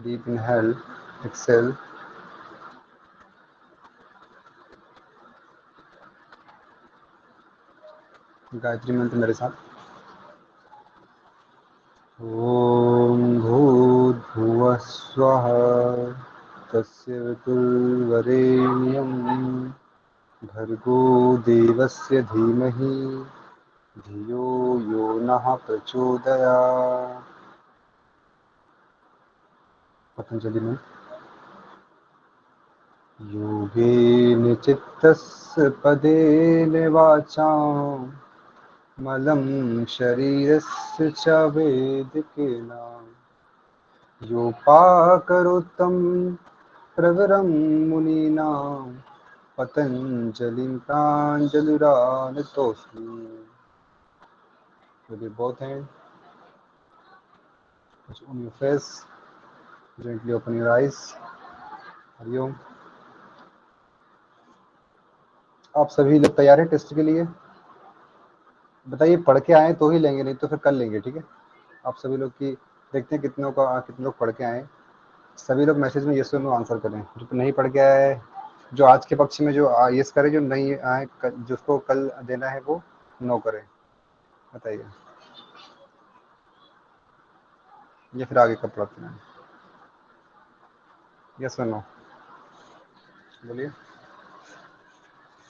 Deep inhale, Excel, Gayatri मंत्र मेरे साथ। ओम भूर्भुवः स्वः तस्य वितुर्वरेण्यं भर्गो देवस्य धीमहि धियो यो नः प्रचोदयात्। पतंजलि में योगेन चित्तस्य पदेन वाचां मलं शरीरस्य च वेदिकेन योपाकरोत्तं प्रवरं मुनीनां पतंजलिं प्राञ्जलिरानतोऽस्मि। With your both hands, touch on your face, gently open your eyes. Hariom. आप सभी लोग तैयार हैं टेस्ट के लिए? बताइए, पढ़ के आए तो ही लेंगे, नहीं तो फिर कल लेंगे, ठीक है? आप सभी लोग की देखते हैं कितने लोग पढ़ के आए। सभी लोग मैसेज में यस और नो आंसर करें। जो नहीं पढ़ के आए, जो आज के पक्ष में जो यस करे, जो नहीं आए जिसको कल देना है वो नो करें। बताइए, ये फिर आगे कब पढ़ते हैं? यस और नो बोलिए।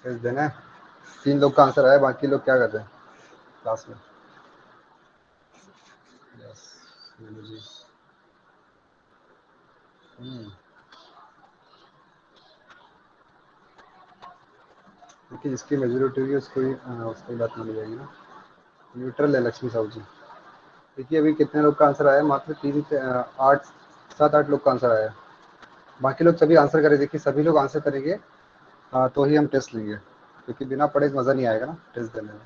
यस देना है। 3 लोग का आंसर आया, बाकी लोग क्या कर रहे हैं क्लास में? यस जी। देखिए, जिसकी मेजोरिटी होगी उसकी बात मानी जाएगी ना। न्यूट्रल है लक्ष्मी साहू जी। देखिए, अभी कितने लोग का आंसर आया? मात्र 3 से 8 7-8 लोग का आंसर आया। बाकी लोग सभी आंसर करें। देखिए, सभी लोग आंसर करेंगे तो ही हम टेस्ट लेंगे, क्योंकि बिना पढ़े मज़ा नहीं आएगा ना टेस्ट देने में।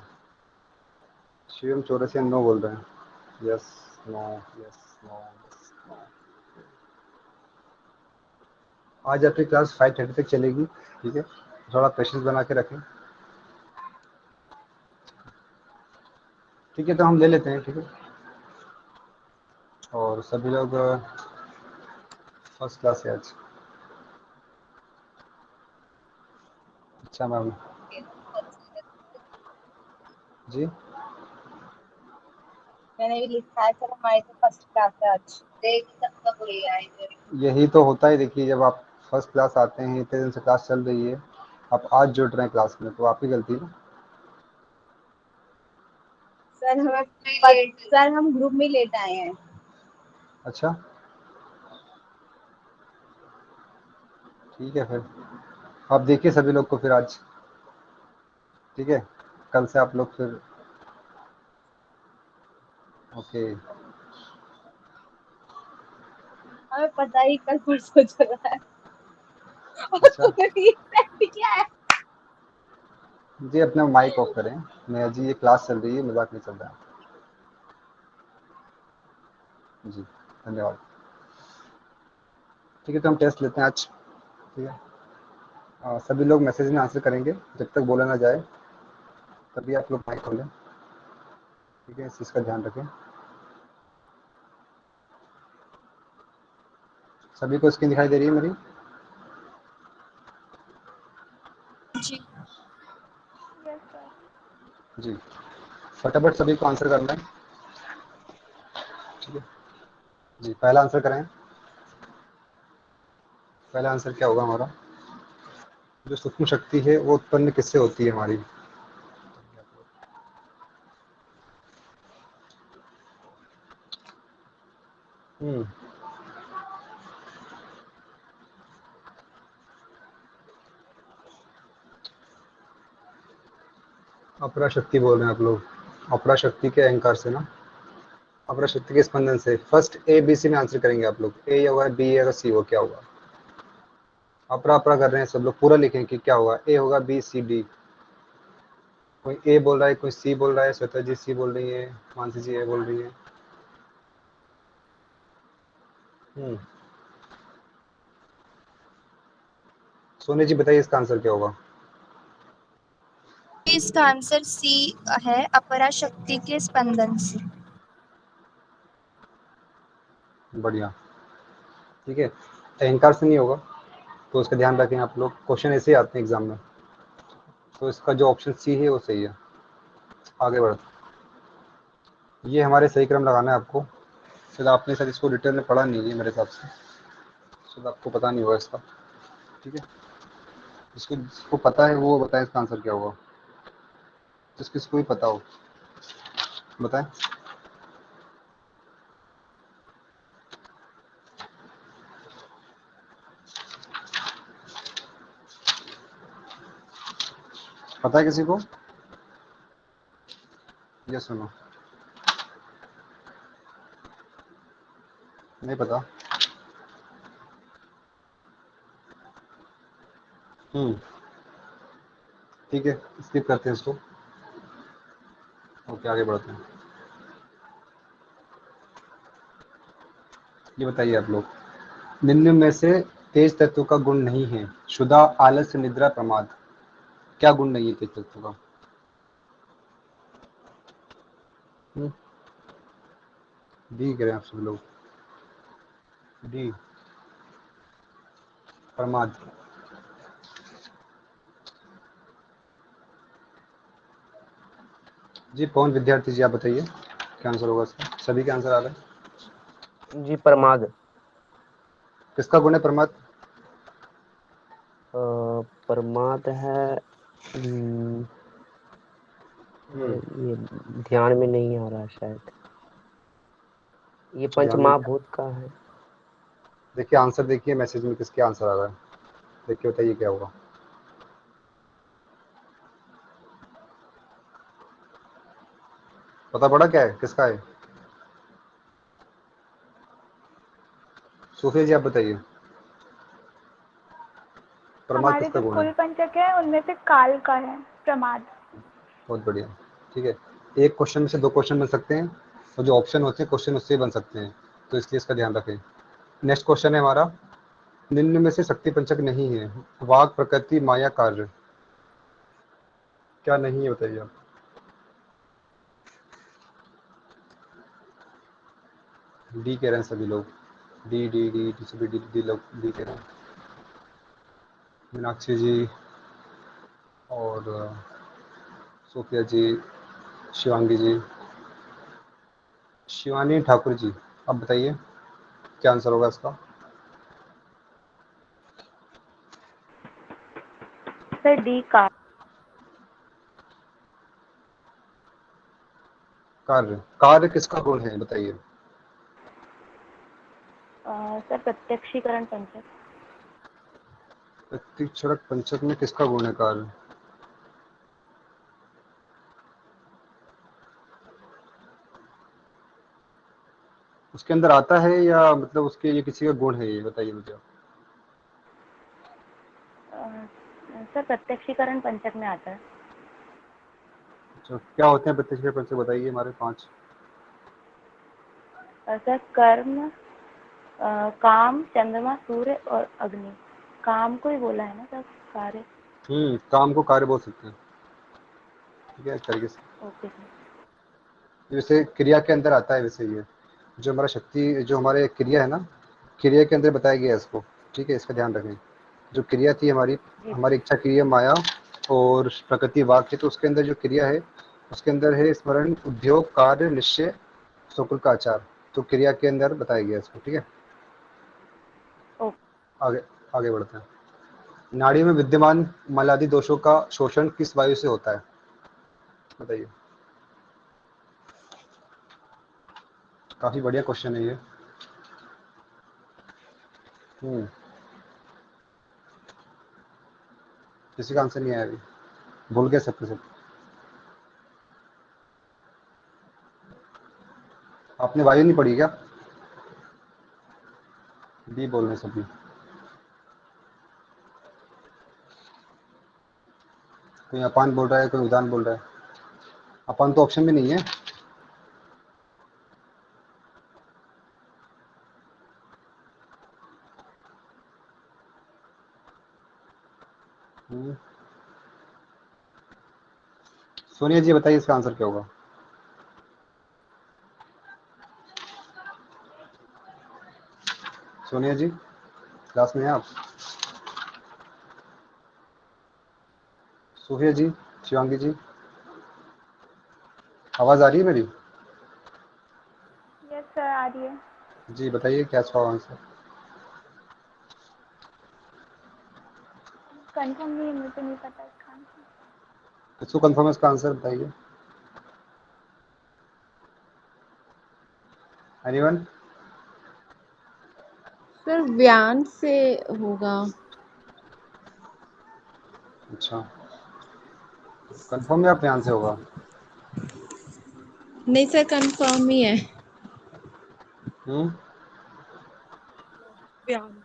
शिवम चौरसिया नो बोल रहे हैं। Yes no, yes no, yes no. आज आपकी क्लास 5:30 तक चलेगी, ठीक है? थोड़ा पेशेंस बना के रखें, ठीक है? तो हम ले लेते हैं, ठीक है? और सभी लोग फर्स्ट क्लास है आज। अच्छा मैम जी, मैंने भी लिखा है, सर हमारी तो फर्स्ट क्लास है आज। देख सबका बुरी आएंगे। यही तो होता है। देखिए, जब आप फर्स्ट क्लास आते हैं, इतने दिन से क्लास चल रही है, आप आज जुड़ रहे हैं क्लास में, तो आपकी गलती है ना। सर हम ग्रुप में लेट आए हैं। अच्छा, ठीक है फिर। आप देखिए सभी लोग को फिर आज, ठीक है? कल से आप लोग फिर ओके। हमें पता ही कल परसों चला है। और अच्छा तुम्हें भी क्या है? जी, अपना माइक ऑफ करें। मैं जी, ये क्लास चल रही है, मजाक नहीं चल रहा है जी। धन्यवाद। ठीक है, तो हम टेस्ट लेते हैं आज, ठीक है? सभी लोग मैसेज में आंसर करेंगे, जब तक बोला ना जाए तभी आप लोग माइक खोलें, ठीक है? इस चीज़ का ध्यान रखें। सभी को स्क्रीन दिखाई दे रही है मेरी? जी जी, फटाफट सभी को आंसर करना है, ठीक है? जी, पहला आंसर करें। पहला आंसर क्या होगा हमारा? जो सूक्ष्म शक्ति है वो उत्पन्न किससे होती है हमारी? हम्म, अपरा शक्ति बोल रहे हैं आप लोग। अपरा शक्ति के अहंकार से ना, अपरा शक्ति के स्पंदन से। फर्स्ट ए बी सी में आंसर करेंगे आप लोग। ए होगा, बी होगा, सी होगा, क्या होगा? अपरा अपरा कर रहे हैं सब लोग, पूरा लिखें कि क्या होगा। ए होगा, बी सी डी। कोई ए बोल रहा है, कोई सी बोल रहा है। श्वेता जी सी बोल रही है, मानसी जी ए बोल रही है। हम्म, सोनी जी बताइए इसका आंसर क्या होगा? इसका आंसर सी है, अपरा शक्ति के स्पंदन से। बढ़िया। ठीक है, अहंकार से नहीं होगा, तो उसका ध्यान रखें आप लोग। क्वेश्चन ऐसे ही आते हैं एग्जाम में, तो इसका जो ऑप्शन सी है वो सही है। आगे बढ़ते, ये हमारे सही क्रम लगाना है आपको। शायद आपने शायद इसको डिटेल में पढ़ा नहीं है मेरे हिसाब से, शायद आपको पता नहीं होगा इसका। ठीक है, जिसको पता है वो बताएं इसका आंसर क्या होगा, किसको भी पता हो बताएं। पता है किसी को? ये सुनो, नहीं पता। ठीक है, स्किप करते हैं इसको। ओके, आगे बढ़ते हैं। ये बताइए आप लोग, निम्न में से तेज तत्व का गुण नहीं है? शुदा, आलस्य, निद्रा, प्रमाद। क्या गुण नहीं है तेज तत्व का? डी करें आप सभी लोग, डी, प्रमाद। जी कौन विद्यार्थी जी, आप बताइए क्या आंसर होगा इसका? सभी के आंसर आ रहे हैं। जी प्रमाद। किसका गुण है प्रमाद? प्रमाद है ये ध्यान में नहीं आ रहा शायद, ये ध्यान में, पंचमहाभूत का है। देखिए आंसर देखिए मैसेज में किसके आंसर आ रहा है, देखिए बताइए क्या होगा। पता पड़ा क्या है, किसका है? सोफिया जी आप बताइए, प्रमाद हमारे किसका जो गुण है? कुल पंचक है उनमें से काल का है प्रमाद। बहुत बढ़िया। ठीक है, एक क्वेश्चन में से दो क्वेश्चन बन सकते हैं, और जो ऑप्शन होते हैं क्वेश्चन उससे बन सकते हैं, तो इसलिए इसका ध्यान रखें। नेक्स्ट क्वेश्चन है हमारा, निम्न में से शक्ति पंचक नहीं है? वाग, प्रकृति, माया, कार्य। क्या नहीं है बताइए आप? डी कह रहे हैं सभी लोग, डी डी डी डी सभी डी डी लोग डी कह रहे हैं। मीनाक्षी जी और सोफिया जी, शिवांगी जी, शिवानी ठाकुर जी, अब बताइए क्या आंसर होगा इसका? सर डी का। कार्य, कार्य किसका गुण है बताइए? सर प्रत्यक्षीकरण पंचक। प्रत्यक्षरक पंचक में किसका गुण है कार्य? उसके अंदर आता है या मतलब उसके ये किसी का गुण है, ये बताइए मुझे। सर प्रत्यक्षीकरण पंचक में आता है। अच्छा, क्या होते हैं प्रत्यक्ष पंचक बताइए हमारे पांच। सर कर्म, काम, चंद्रमा, सूर्य और अग्नि। काम को ही बोला है ना सर, कार्य। काम को कार्य बोल सकते हैं, ठीक है, एक तरीके से। Okay sir. जैसे क्रिया के अंदर आता है वैसे ये, जो हमारा शक्ति, जो हमारे क्रिया है ना, क्रिया के अंदर बताया गया है इसको। ठीक है, इसका ध्यान रखें। जो क्रिया थी हमारी, जी हमारी इच्छा क्रिया माया और प्रकृति वाक्य, तो उसके अंदर जो क्रिया है उसके अंदर है स्मरण, उद्योग, कार्य, निश्चय, शुक्ल का आचार। तो क्रिया के अंदर बताया गया इसको। ठीक है, ओके। आगे आगे बढ़ते हैं। नाड़ी में विद्यमान मलादि दोषों का शोषण किस वायु से होता है बताइए? काफी बढ़िया क्वेश्चन है ये। हम्म किसी का आंसर नहीं आया अभी, भूल गए सबके सब। आपने वायु नहीं पढ़ी क्या? बी बोल रहे हैं सभी। कोई अपान बोल रहा है, कोई उदान बोल रहा है। अपान तो ऑप्शन में नहीं है। हम्म, सोनिया जी बताइए इसका आंसर क्या होगा? सोनिया जी क्लास में हैं आप? सोफिया जी, शिवांगी जी, आवाज़ आ रही है मेरी? यस सर, आ रही है। जी बताइए क्या था आंसर? कंफर्म नहीं है, मुझे नहीं पता इसका आंसर। किसको कंफर्म है इसका आंसर बताइए? एनीवन? सर व्यान से होगा। अच्छा, कंफर्म है आप ध्यान से होगा? नहीं सर, कंफर्म ही है। हम्म, व्यान।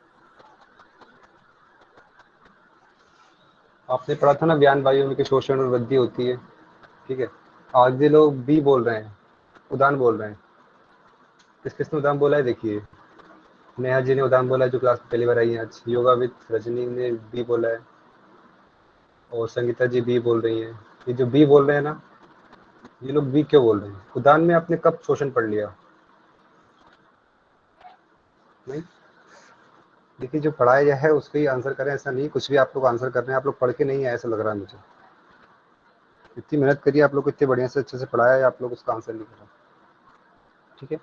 आपने पढ़ा था ना व्यान वायु में कि शोषण और वृद्धि होती है, ठीक है। आगे लोग बी बोल रहे हैं, उदान बोल रहे हैं। किस किसने उदान बोला है देखिए। नेहा जी ने उदान बोला है जो क्लास में पहली बार आई है आज। योगा विद रजनी ने बी बोला है और संगीता जी बी बोल रही हैं। ये जो बी बोल रहे हैं ना, ये लोग बी क्यों बोल रहे हैं? उदान में आपने कब शोषण पढ़ लिया? नहीं, देखिए जो पढ़ाया गया है उसका ही आंसर करें, ऐसा नहीं कुछ भी आप लोग आंसर कर रहे हैं। आप लोग पढ़ के नहीं आए ऐसा लग रहा है मुझे। इतनी मेहनत करिए आप लोग, इतने बढ़िया से अच्छे से पढ़ाया है, आप लोग उसका आंसर नहीं करा, ठीक है।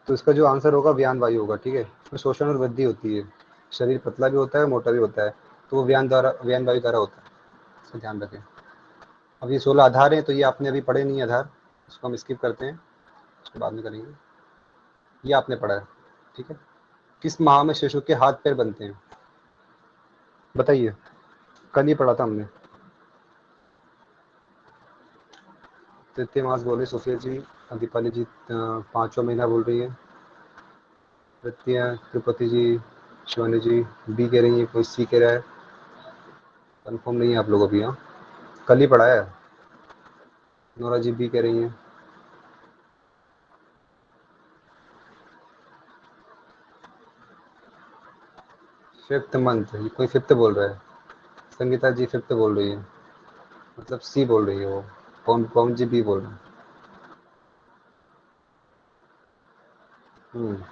तो इसका जो आंसर होगा व्यान वायु होगा, ठीक है। इसमें शोषण और वृद्धि होती है, शरीर पतला भी होता है मोटा भी होता है, तो वो व्यान वायु द्वारा होता है, इसका ध्यान रखें। अब ये 16 आधार हैं, तो ये आपने अभी पढ़े नहीं आधार, इसको हम स्किप करते हैं, उसके बाद में करेंगे। ये आपने पढ़ा है, ठीक है। किस माह में शिशु के हाथ पैर बनते हैं बताइए? कल ही पढ़ा था हमने। तृतीय मास बोल रही सोफिया जी, दीपाली जी 5वां महीना बोल रही है, तृतीय तिरुपति जी, शिवानी जी बी कह रही है, कोई सी कह रहा है। कंफर्म नहीं है आप लोग अभी? हाँ, कल ही पढ़ा है। नोरा जी बी कह रही हैं। फिफ्थ मंथ, ये कोई फिफ्थ बोल रहा है। संगीता जी फिफ्थ बोल रही है, मतलब सी बोल रही है वो। पवन पवन जी बी बोल रहे हैं। हम्म,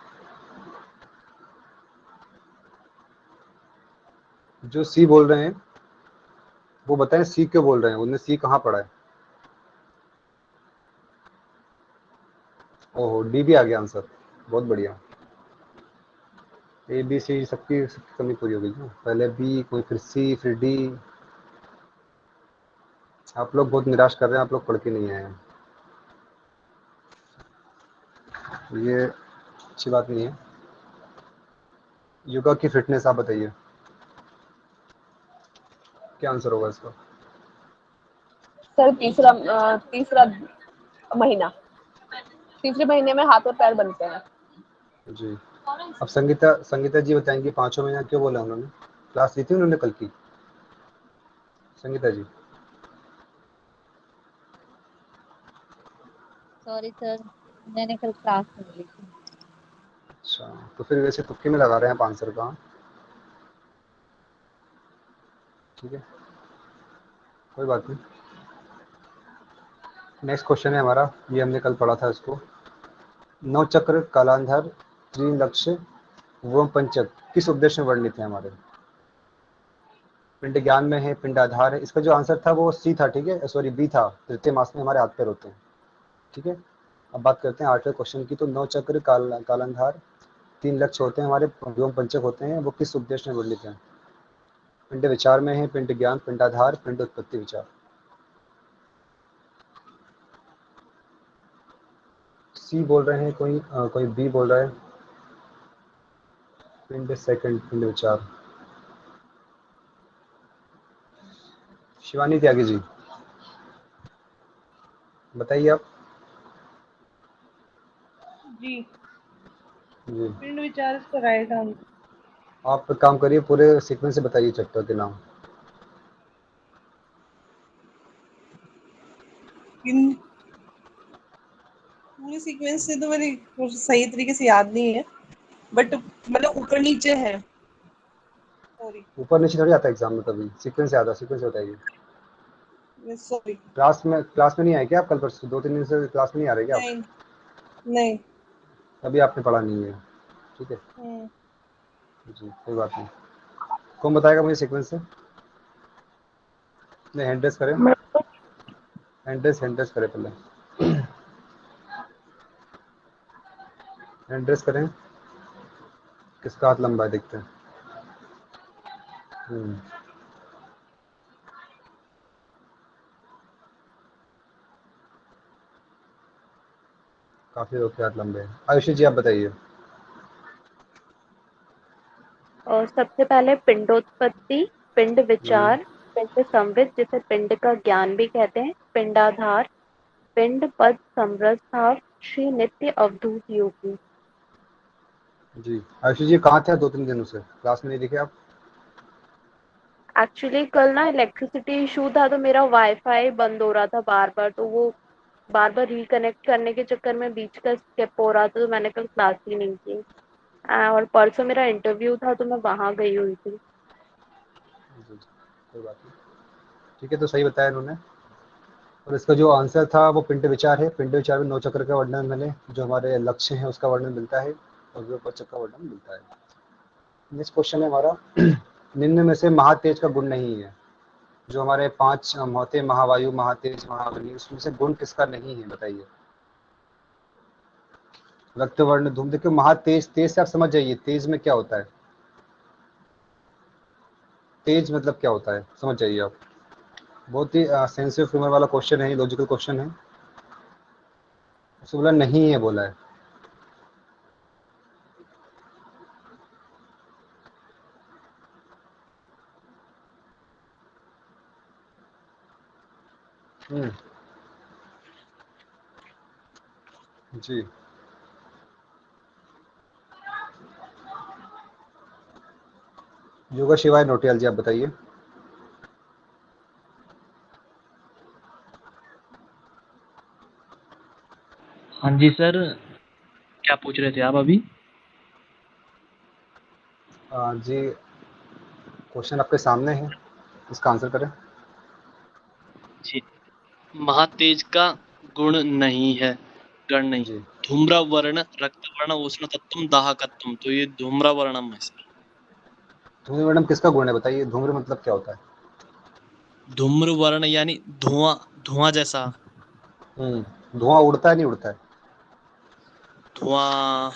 जो सी बोल रहे हैं वो बताएं सी क्यों बोल रहे हैं, उन्होंने सी कहाँ पढ़ा है? ओहो, डी भी आ गया आंसर, बहुत बढ़िया। ए बी सी सबकी कमी पूरी हो गई ना, पहले बी कोई फिर सी फिर डी। आप लोग बहुत निराश कर रहे हैं, आप लोग पढ़ के नहीं आए हैं, ये अच्छी बात नहीं है। योगा की फिटनेस आप बताइए क्या आंसर होगा इसका? सर तीसरा महीना, तीसरे महीने में हाथ और पैर बनते हैं। जी, अब संगीता संगीता जी बताएंगी 5वां महीना क्यों बोला उन्होंने? क्लास ली थी उन्होंने कल की? संगीता जी सॉरी सर, मैंने कल क्लास नहीं ली थी। अच्छा, तो फिर वैसे तुक्के में लगा रहे हैं आप आंसर का, ठीक है, कोई बात नहीं। नेक्स्ट क्वेश्चन है हमारा, ये हमने कल पढ़ा था इसको। नवचक्र, कालांधर, त्रिलक्ष्य एवं पंचक किस उद्देश्य में वर्णित है हमारे? पिंड ज्ञान में है, पिंड आधार है। इसका जो आंसर था वो सी था, ठीक है, सॉरी बी था। तृतीय मास में हमारे हाथ पैर होते हैं, ठीक है। अब बात करते हैं 8वें क्वेश्चन की। तो नवचक्र, कालांधार, 3 लक्ष्य होते हैं हमारे एवं पंचक होते हैं, वो किस उद्देश्य में वर्णित हैं? पिंड विचार में है, पिंड ज्ञान, पिंडाधार, पिंड उत्पत्ति विचार। सी बोल रहे हैं कोई, कोई बी बोल रहा है। पिंड सेकंड, पिंड विचार। शिवानी त्यागी जी बताइए आप। जी, जी, पिंड विचार इसका राइट आंसर। आप एक काम करिए, पूरे सीक्वेंस से बताइए चैप्टर के नाम। इन पूरे सीक्वेंस से तो मेरे को सही तरीके से याद नहीं है, बट मतलब ऊपर नीचे है। सॉरी ऊपर नीचे थोड़ी आता है एग्जाम में, कभी सीक्वेंस याद है, सीक्वेंस बताइए। सॉरी। क्लास में नहीं आए क्या आप? कल परसों 2-3 दिन से क्लास में नहीं आ रहे क्या आप? नहीं नहीं। अभी आपने पढ़ा नहीं है, ठीक है। हम्म, जी कोई बात नहीं। कौन बताएगा मुझे सीक्वेंस से? नहीं, हैंड रेस करें, मैं हैंड रेस करें पहले, हैंड रेस करें। किसका हाथ लंबा है देखते हैं। काफी लोग के हाथ लंबे हैं। आयुषी जी आप बताइए। और सबसे पहले पिंडोत्पत्ति, पिंड हम्म, विचार, पिंड संवित जिसे पिंड का ज्ञान भी कहते हैं, पिंडाधार, पिंड पद समरसभाव, श्री नित्य अवधूत योगी। जी आयुषी जी कहाँ थे 2-3 दिनों से, क्लास में नहीं दिखे आप? एक्चुअली कल ना इलेक्ट्रिसिटी इशू था तो मेरा वाईफाई बंद हो रहा था बार बार, तो वो बार बार रिकनेक्ट करने के चक्कर में बीच का स्किप हो रहा था, तो मैंने कल क्लास ही नहीं की। और परसों मेरा इंटरव्यू था तो मैं वहां गई हुई थी। जी कोई बात नहीं, ठीक है, तो सही बताया इन्होंने। और इसका जो आंसर था वो पिंड विचार है। पिंड विचार में 9 चक्र का वर्णन मैंने, जो हमारे लक्ष्य हैं उसका वर्णन मिलता है, और विपचक का वर्णन मिलता है। नेक्स्ट क्वेश्चन है हमारा, निम्न में से महातेज का गुण नहीं है। जो हमारे 5 होते हैं, महावायु, महातेज, महाअग्नि, उसमें से गुण किसका नहीं है बताइए। रक्तवर्ण, धूम, देखिए महातेज, तेज से आप समझ जाइए तेज में क्या होता है। तेज मतलब क्या होता है समझ जाइए आप। बहुत ही सेंसिटिव ह्यूमर वाला क्वेश्चन है, लॉजिकल क्वेश्चन है। उसने बोला नहीं है, बोला है। हम्म, जी योगा शिवाय नोटियाल जी आप बताइए। हाँ जी सर, क्या पूछ रहे थे आप अभी? जी क्वेश्चन आपके सामने है, इसका आंसर करें। जी, महातेज का गुण नहीं है, गण नहीं। जी धूम्र वर्ण, रक्त वर्ण, उष्ण तत्व, दाहकत्व, तो ये धूम्र वर्णम है सर। धूम्र मैडम किसका गुण है बताइए, धूम्र मतलब क्या होता है? धूम्र वर्ण यानी धुआं, धुआं जैसा। धुआं उड़ता है नहीं उड़ता है? धुआं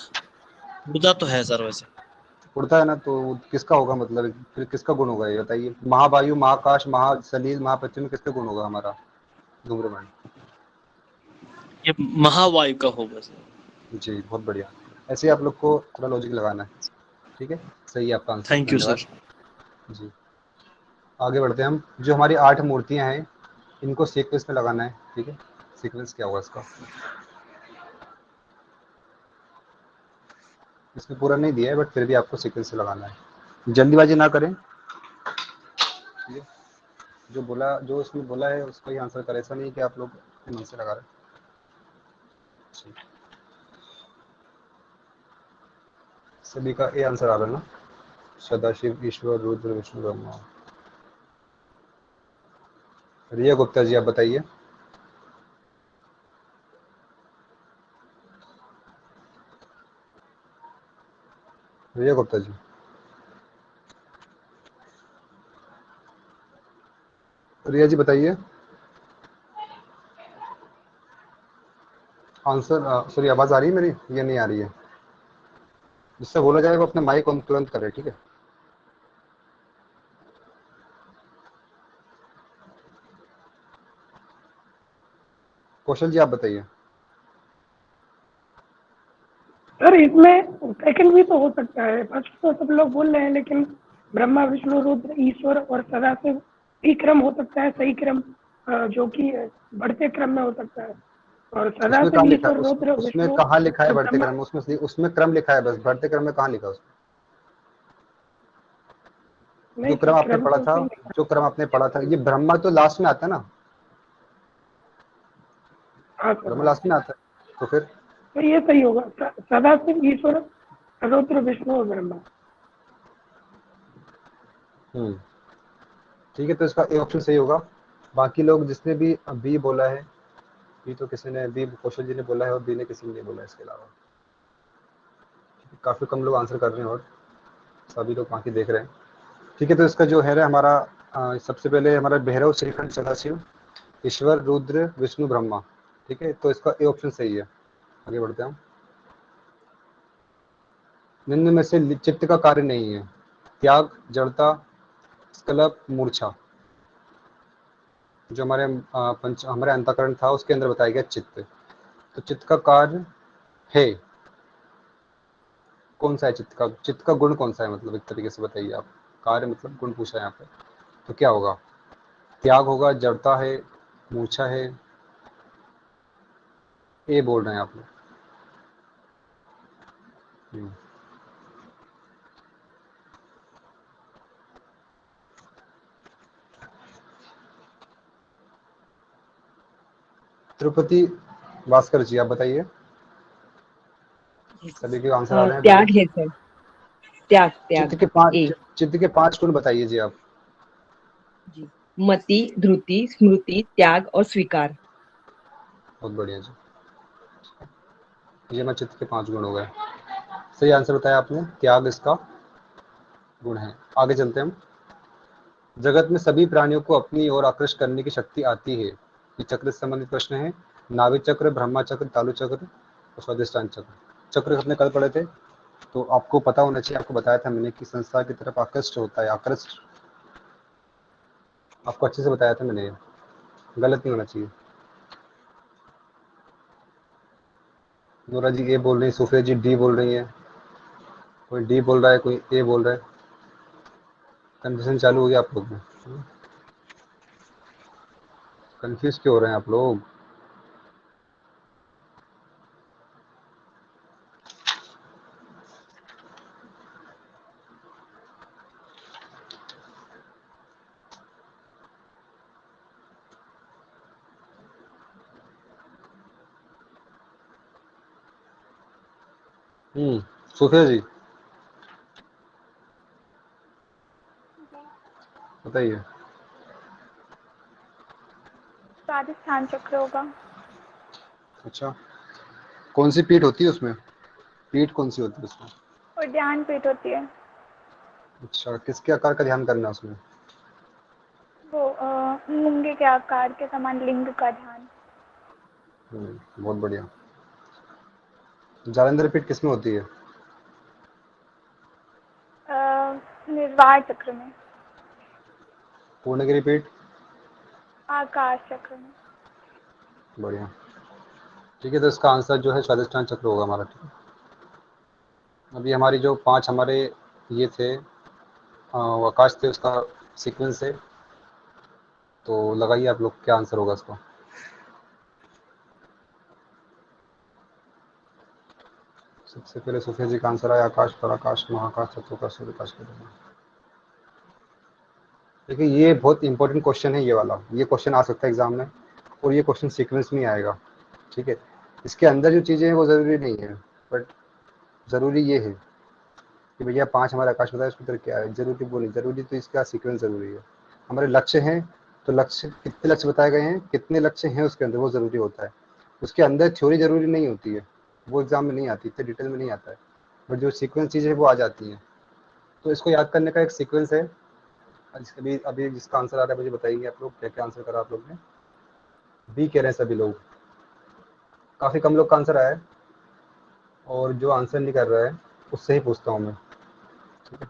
उड़ता तो है सर वैसे। उड़ता है ना, तो वो किसका होगा मतलब, फिर किसका गुण होगा ये बताइए। महावायु, महाकाश, महासलील, महापृथ्वी में किसका गुण होगा हमारा धूम्रमण? ये महावायु का होगा सर। जी बहुत बढ़िया। ऐसे ही आप लोग को थोड़ा लॉजिक लगाना है, ठीक है। सही है आपका आंसर, थैंक यू धन्यवाद। सर। जी आगे बढ़ते हैं हम। जो हमारी 8 मूर्तियां हैं इनको सीक्वेंस में लगाना है, ठीक है। सीक्वेंस क्या होगा इसका, इसमें पूरा नहीं दिया है बट फिर भी आपको सीक्वेंस से लगाना है, जल्दीबाजी ना करें, ठीक है। जो बोला, जो उसमें बोला है उसका ही आंसर करें, ऐसा नहीं कि आप लोग अपने मन से लगा रहे हैं। सभी का ए आंसर आ रहा है ना, सदाशिव, ईश्वर, रुद्र, विष्णु, ब्रह्मा। रिया गुप्ता जी आप बताइए। रिया गुप्ता जी, रिया जी बताइए आंसर। सॉरी, आवाज आ रही है मेरी या नहीं आ रही है? जिससे बोला जाए वो अपने माइक ऑन तुरंत करे, ठीक है। कौशल जी आप बताइए। सर इसमें सेकंड भी तो हो सकता है, फर्स्ट तो सब लोग बोल रहे हैं, लेकिन ब्रह्मा विष्णु रुद्र ईश्वर और सदाशिव ही क्रम हो सकता है, सही क्रम जो कि बढ़ते क्रम में हो सकता है। और उसमें सदाशिव कहाँ लिखा है, ईश्वर रुद्र उसमें विष्णु कहाँ लिखा है और बढ़ते ब्रह्मा। क्रम में? उसमें क्रम लिखा है, बस बढ़ते क्रम में कहाँ लिखा है उसमें? जो नहीं सर, क्रम आपने क्रम पढ़ा तो था, सही है। जो क्रम आपने पढ़ा था, ये ब्रह्मा तो लास्ट में आता है ना, हाँ सर, ब्रह्मा हाँ। लास्ट में आता है, तो फिर तो ये सही होगा, सदाशिव ईश्वर रुद्र विष्णु और ब्रह्मा। हम्म, ठीक है, तो इसका ए ऑप्शन सही होगा। बाकी लोग जिसने भी बी बोला है, बी तो किसी ने, बी कौशल जी ने बोला है और बी ने किसी ने नहीं बोला है इसके अलावा। काफी कम लोग आंसर कर रहे हैं। और सभी लोग बाकी देख रहे हैं। ठीक है, तो इसका जो है हमारा सबसे पहले हमारा भैरव, श्रीखंड, सदाशिव, ईश्वर, रुद्र, विष्णु, ब्रह्मा। ठीक है, तो इसका ए ऑप्शन सही है। आगे बढ़ते हैं हम। निम्न में से चित्त का कार्य नहीं है: त्याग, जड़ता, स्खलन, मूर्छा। जो हमारे हमारे अंतःकरण था उसके अंदर बताया गया चित्त। तो चित्त का कार्य है कौन सा है? चित्त का गुण कौन सा है? मतलब एक तरीके से बताइए आप। कार्य मतलब गुण पूछा है यहाँ पे, तो क्या होगा? त्याग होगा, जड़ता है, मूर्छा है, ये बोल रहे हैं आप लोग। तिरुपति भास्कर जी, आप बताइए। सभी के आंसर आ रहे हैं। त्याग है सर, त्याग त्याग। ए चित्त के 5 गुण बताइए जी आप। जी, मति, धृति, स्मृति, त्याग और स्वीकार। बहुत बढ़िया जी, ये मैं चित्त के 5 गुण हो गए। सही आंसर बताया आपने, त्याग इसका गुण है। आगे चलते हैं हम। जगत में सभी प्राणियों को अपनी ओर आकृष्ट करने की शक्ति आती है। ये चक्र से संबंधित प्रश्न है। नाभिक चक्र, ब्रह्मा चक्र, तालु चक्र और स्वादिष्टान चक्र। चक्र अपने कल पढ़े थे, तो आपको पता होना चाहिए। आपको बताया था मैंने कि संसार की तरफ आकृष्ट होता है। आकृष्ट आपको अच्छे से बताया था मैंने, गलत नहीं होना चाहिए। नूरा जी ए बोल रही है, सुफिया जी डी बोल रही है, कोई डी बोल रहा है, कोई ए बोल रहा है। कंफ्यूजन चालू हो गया आप लोग में। कंफ्यूज क्यों हो रहे हैं आप लोग? सुफिया जी बताइए। स्वादिष्ठान चक्र होगा। अच्छा, कौन सी पीठ होती है उसमें? पीठ कौन सी होती है उसमें? और ध्यान पीठ होती है। अच्छा, किसके आकार का ध्यान करना है उसमें? वो मूंगे के आकार के समान लिंग का ध्यान। बहुत बढ़िया। जालंधर पीठ किसमें होती है? निर्वाण चक्र में। पूर्णगिरि पीठ? आकाश चक्र में। बढ़िया। ठीक है, तो इसका आंसर जो है स्वादिष्ठान चक्र होगा हमारा। ठीक है, अभी हमारी जो 5 हमारे ये थे आकाश थे, उसका सीक्वेंस है। तो लगाइए आप लोग, क्या आंसर होगा इसका? सबसे पहले सुफिया जी का आंसर आया आकाश, पर आकाश, महाकाश, तत्वकाश, सूर्यकाश के द्वारा। देखिए, ये बहुत इंपॉर्टेंट क्वेश्चन है ये वाला। ये क्वेश्चन आ सकता है एग्जाम में, और ये क्वेश्चन सीक्वेंस में आएगा। ठीक है, इसके अंदर जो चीज़ें हैं वो ज़रूरी नहीं है, बट ज़रूरी ये है कि भैया 5 हमारे आकाश बताया, उसके अंदर क्या है। जरूरी वो नहीं, जरूरी तो इसका सीक्वेंस ज़रूरी है। हमारे लक्ष्य हैं, तो लक्ष्य कितने लक्ष्य बताए गए हैं, कितने लक्ष्य हैं उसके अंदर, वो ज़रूरी होता है। उसके अंदर थ्योरी ज़रूरी नहीं होती है, वो एग्ज़ाम में नहीं आती, इतने डिटेल में नहीं आता है, बट जो सीक्वेंस चीज़ें हैं वो आ जाती हैं। तो इसको याद करने का एक सीक्वेंस है। अभी अभी जिसका आंसर आ रहा है मुझे बताइए आप लोग, क्या क्या आंसर करा आप लोग ने? बी कह रहे हैं सभी लोग। काफ़ी कम लोग का आंसर आया है, और जो आंसर नहीं कर रहा है उससे ही पूछता हूँ मैं। ठीक है,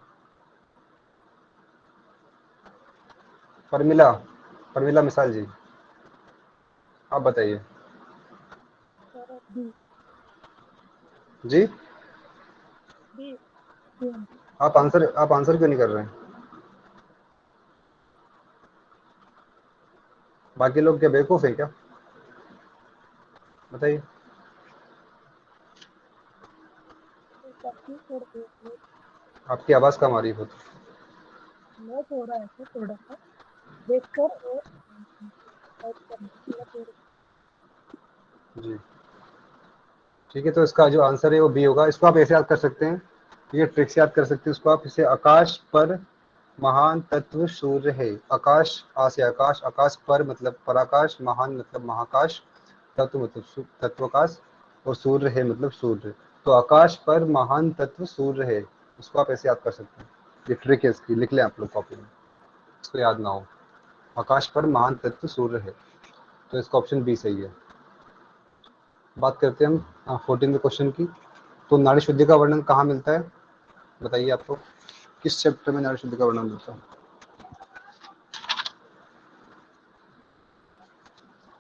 परमिला मिसाल जी, आप बताइए जी। आप आंसर क्यों नहीं कर रहे हैं? बाकी लोग क्या बेवकूफ़ है क्या? बताइए। आपकी आवाज़ कम आ रही है बहुत। जी, ठीक है, तो इसका जो आंसर है वो बी होगा। इसको आप ऐसे याद कर सकते हैं, ये ट्रिक से याद कर सकते हैं इसको आप। इसे आकाश पर महान तत्व सूर्य है। आकाश, आ से आकाश, आकाश पर मतलब पराकाश, महान मतलब महाकाश, तत्व मतलब तत्वकाश, और सूर्य है मतलब सूर्य। तो आकाश पर महान तत्व सूर्य है। उसको आप ऐसे याद कर सकते हैं। ये ट्रिक है इसकी, लिख लें आप लोग कॉपी में, इसको याद ना हो। आकाश पर महान तत्व सूर्य है, तो इसका ऑप्शन बी सही है। बात करते हैं हम 14वें क्वेश्चन की। तो नाड़ी शुद्धि का वर्णन कहाँ मिलता है, बताइए आपको, किस चैप्टर में नाड़ी शुद्धि का वर्णन मिलता है,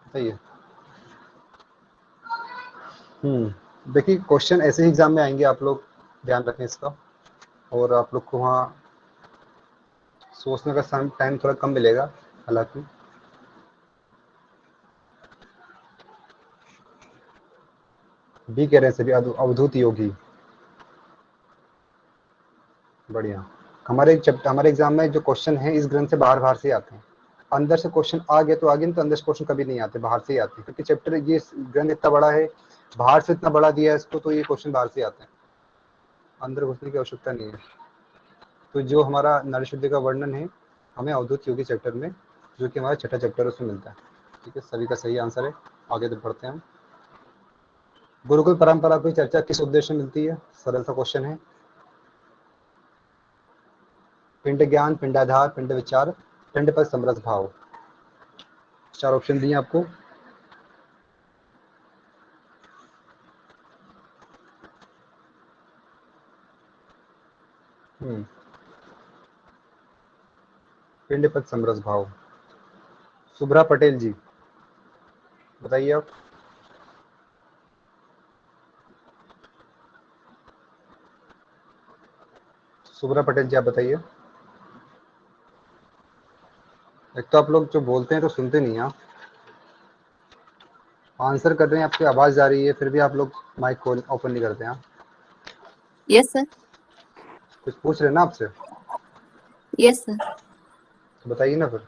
बताइए। देखिए क्वेश्चन ऐसे ही एग्जाम में आएंगे, आप लोग ध्यान रखें इसका, और आप लोग को वहाँ सोचने का टाइम थोड़ा कम मिलेगा हालांकि। बी कह रहे हैं सभी, अवधूत योगी, बढ़िया। हमारे एग्जाम में जो क्वेश्चन है इस ग्रंथ से बाहर से आते हैं। अंदर से क्वेश्चन आ गए तो आगे, नहीं तो अंदर से क्वेश्चन कभी नहीं आते, बाहर से ही आते हैं, क्योंकि चैप्टर ये ग्रंथ इतना बड़ा है, बाहर से इतना बड़ा दिया है इसको, तो ये क्वेश्चन बाहर से आते हैं, अंदर घुसने की आवश्यकता नहीं है। तो जो हमारा नाड़ी शुद्धि का वर्णन है हमें अवधूत योगी चैप्टर में, जो कि हमारा छठा चैप्टर उसमें मिलता है। ठीक है, सभी का सही आंसर है। आगे तो बढ़ते हैं हम। गुरुकुल परंपरा की चर्चा किस उद्देश्य में मिलती है, सरल सा क्वेश्चन है। पिंड ज्ञान, पिंडाधार, पिंड विचार, पिंड पर समरस भाव। 4 ऑप्शन दिए आपको। पिंड पर समरस भाव। सुब्रा पटेल जी, बताइए आप। सुब्रा पटेल जी, आप बताइए। एक तो आप लोग जो बोलते हैं तो सुनते नहीं, आप आंसर कर रहे हैं, आपकी आवाज जा रही है, फिर भी आप लोग माइक को ओपन नहीं करते हैं। Yes sir. कुछ पूछ रहे हैं ना आपसे, यस सर। तो बताइए ना फिर।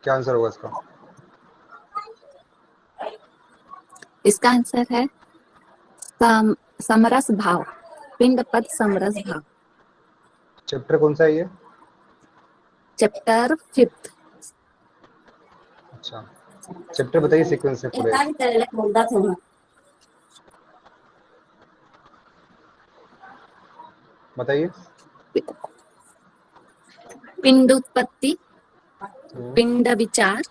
क्या आंसर होगा इसका? इसका आंसर है समरस भाव, पिंड पद समरस भाव। चैप्टर कौन सा है ये? चैप्टर 5। अच्छा, चैप्टर बताइए सीक्वेंस से पूरे। बताइए। पिंड उत्पत्ति, पिंड विचार,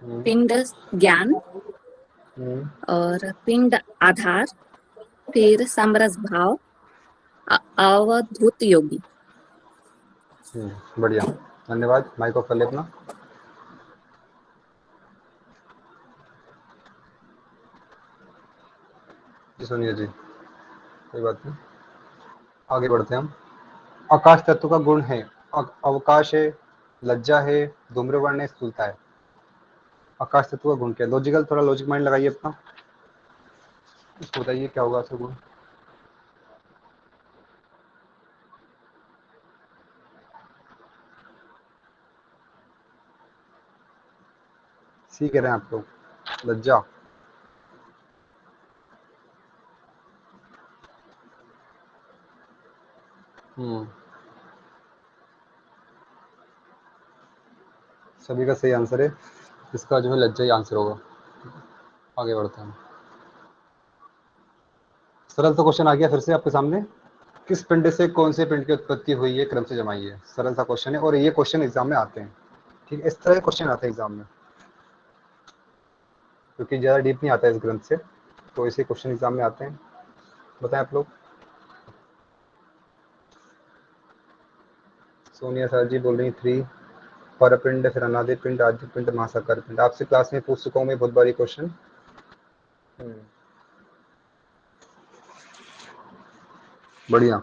पिंड ज्ञान और पिंड आधार, फिर समरस भाव, अवधूत योगी। बढ़िया, धन्यवाद। माइक ऑफ कर ले अपना। जी सोनिया जी, कोई बात नहीं, आगे बढ़ते हैं हम। आकाश तत्व का गुण है अवकाश है, लज्जा है, धूम्रवर्ण है, स्थूलता है। आकाश तत्व का गुण क्या है? लॉजिकल, थोड़ा लॉजिक माइंड लगाइए अपना, इसको बताइए क्या होगा इसका गुण। सीख रहे हैं आप लोग, लज्जा। सभी का सही आंसर है, इसका जो है लज्जा ही आंसर होगा। आगे बढ़ते हैं। सरल सा क्वेश्चन आ गया फिर से आपके सामने। किस पिंड से कौन से पिंड की उत्पत्ति हुई है, क्रम से जमाइए। सरल सा क्वेश्चन है, और ये क्वेश्चन एग्जाम में आते हैं। ठीक है, इस तरह के क्वेश्चन आते हैं एग्जाम में, क्योंकि ज़्यादा डीप नहीं आता है इस ग्रंथ से, तो ऐसे क्वेश्चन एग्जाम में आते हैं। बताएं आप लोग। सोनिया सर जी बोल रही 3 परपिंड, फिर अनादि पिंड, आदि पिंड, महासाकार पिंड। आपसे क्लास में पूछ चुका हूँ मैं बहुत बारी क्वेश्चन। बढ़िया।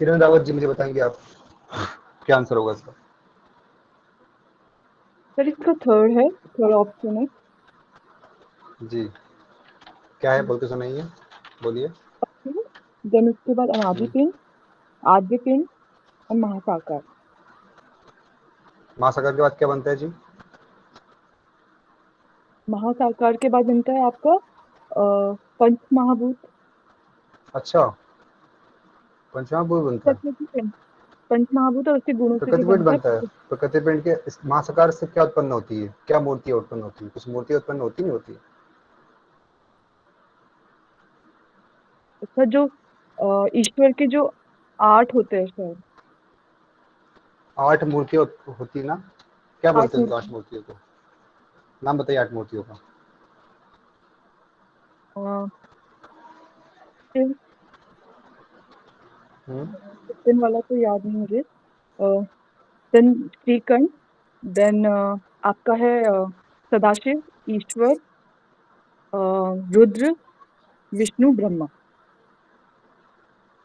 किरण रावत जी मुझे बताएंगे आप, क्या आंसर होगा इसका? सर इसका थर्ड ऑप्शन है। जी, क्या है बोल के सुनाइए, बोलिए। देन उसके बाद अनादि पिंड, आद्य पिंड और महासाकार। महासागर के बाद क्या बनता है जी? महासाकार के बाद बनता है आपका पंच महाभूत। अच्छा, पंचमहाभूत बनता है। चतुर्थी पिंड। पंचमहाभूत और उसके गुणों से जो प्रकृति पिंड बनता बनता है। प्रकृति पिंड के महासाकार से क्या उत्पन्न होती है? क्या मूर्ति उत्पन्न होती है? कुछ मूर्ति उत्पन्न होती नहीं होती? अच्छा, जो ईश्वर के जो 8 होते हैं सर, 8 मूर्तियां होती है ना, क्या 8 बोलते हैं उनको 8 मूर्ति। मूर्तियों को? नाम बताइए 8 मूर्तियों का। शिव, दिन वाला तो याद नहीं मुझे। देन श्रीकंठ, देन आपका है सदाशिव, ईश्वर, रुद्र, विष्णु, ब्रह्मा।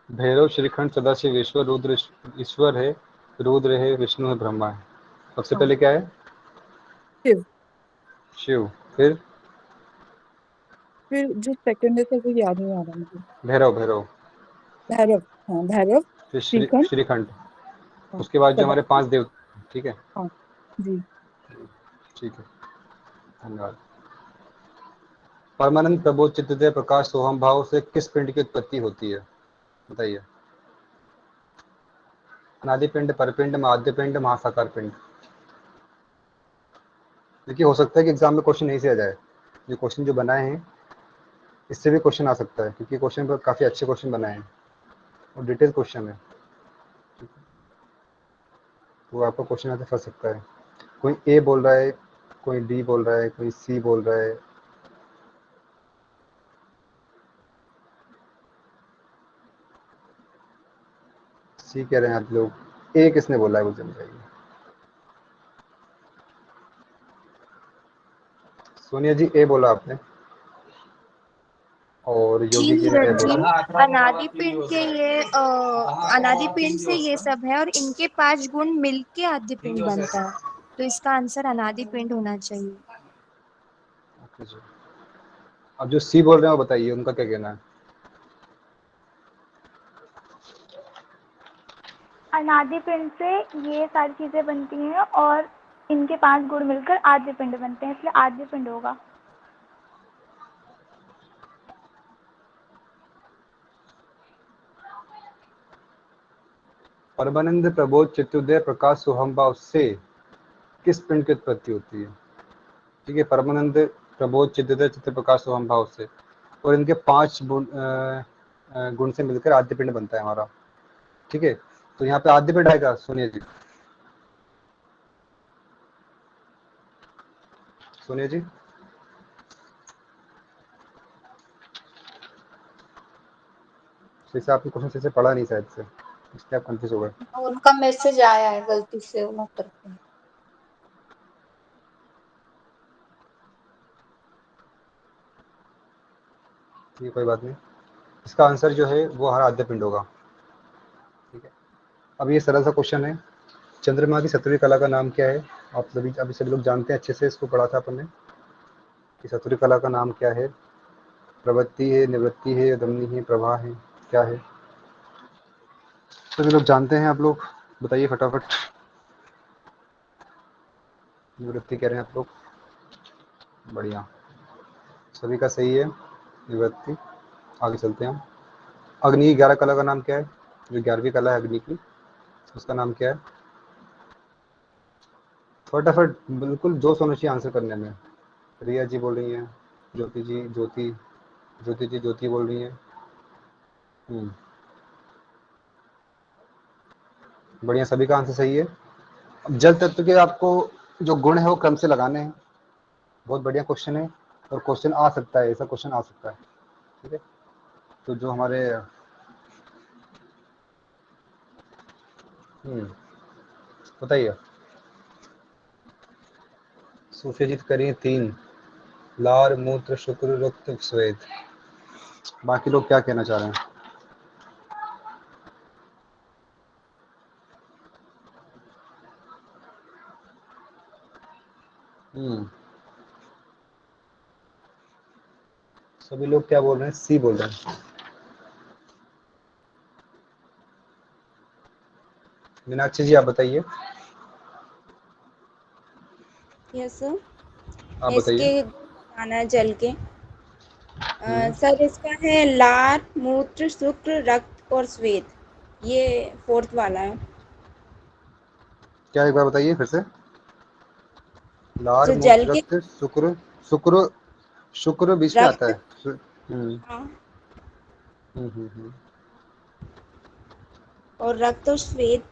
भैरव, श्रीखंड, सदाशिव, ईश्वर, रुद्र, ईश्वर है, रुद्र है, विष्णु है, ब्रह्मा है। सबसे हाँ, पहले क्या है? शिव। शिव। फिर जो सेकंड है सर वो याद नहीं आ रहा मुझे। भैरव। भैरव। भैरव, हाँ भैरव। फिर श्रीखंड, श्रीखंड। हाँ उसके बाद जो हमारे सदाशिव, 5 देव। ठीक है, हाँ जी। ठीक है, धन्यवाद। परमानंद प्रबोध चित्तदय प्रकाश सोहम भाव से किस पिंड की उत्पत्ति होती है? बताइए। अनादि पिंड, परपिंड, माध्य पिंड, महासाकार पिंड। देखिए, हो सकता है कि एग्जाम में क्वेश्चन नहीं से आ जाए। ये क्वेश्चन जो बनाए हैं इससे भी क्वेश्चन आ सकता है, क्योंकि क्वेश्चन पर काफ़ी अच्छे क्वेश्चन बनाए हैं और डिटेल क्वेश्चन है, तो आपका क्वेश्चन आते फंस सकता है। कोई ए बोल रहा है, कोई डी बोल रहा है, कोई सी बोल रहा है। सी कह रहे हैं आप लोग। ए किसने बोला है मुझे बताइए। सोनिया जी ए बोला आपने, और योगी जी ने ए बोला। अनादि पिंड के ये अनादि पिंड से ये सब है और इनके 5 गुण मिलके आदि पिंड बनता है, तो इसका आंसर अनादि पिंड होना चाहिए। ओके जी। अब जो सी बोल रहे हैं वो बताइए, उनका क्या कहना है? अनादि पिंड से ये सारी चीजें बनती हैं और इनके 5 गुण मिलकर आद्य पिंड बनते हैं, इसलिए आद्य पिंड होगा। परमानंद प्रबोध चित्तोदय प्रकाश सोहम भाव से किस पिंड की उत्पत्ति होती है? ठीक है, परमानंद प्रबोध चित्तोदय चित्त प्रकाश सोहम भाव से, और इनके 5 गुण से मिलकर आद्य पिंड बनता है हमारा। ठीक है, तो यहाँ पे आद्य पिंड आएगा सोनिया जी। सोनिया जी, जैसे आपने क्वेश्चन से पढ़ा नहीं शायद से, इसलिए आप कंफ्यूज हो गए। उनका मैसेज आया है गलती से, वो करते हैं। ठीक है, कोई बात नहीं। इसका आंसर जो है वो हमारा आद्य पिंड होगा। ठीक है, अब ये सरल सा क्वेश्चन है। चंद्रमा की 7वीं कला का नाम क्या है? आप सभी लोग जानते हैं, अच्छे से इसको पढ़ा था अपन ने कि 7वीं कला का नाम क्या है। प्रवृत्ति है, निवृत्ति है, दमनी है, प्रवाह है, क्या है? सभी लोग जानते हैं। आप लोग बताइए फटाफट। निवृत्ति कह रहे हैं आप लोग, बढ़िया, सभी का सही है निवृत्ति। आगे चलते हैं हम। अग्नि की 11 कला का नाम क्या है? जो 11वीं कला है अग्नि की, उसका नाम क्या है? फटाफट, बिल्कुल जोश होना चाहिए आंसर करने में। रिया जी बोल रही हैं, ज्योति जी, ज्योति बोल रही हैं। बढ़िया, सभी का आंसर सही है। अब जल तत्व के आपको जो गुण है वो क्रम से लगाने हैं। बहुत बढ़िया क्वेश्चन है, और क्वेश्चन आ सकता है, ऐसा क्वेश्चन आ सकता है। ठीक है, तो जो हमारे बताइए। सूफिजित करिए 3, लार, मूत्र, शुक्र, रक्त, श्वेत। बाकी लोग क्या कहना चाह रहे हैं? सभी लोग क्या बोल रहे हैं? सी बोल रहे हैं। मीनाक्षी जी आप बताइए। यस सर, आप इसके बताइए। आना है जल के। सर इसका है लार, मूत्र, शुक्र, रक्त और श्वेत। ये 4th वाला है। क्या एक बार बताइए फिर से। लार जो जल मूत्र के रक्त शुक्र शुक्र शुक्र बीच में आता रक्त, है। हाँ, हम्म। और रक्त और श्वेत।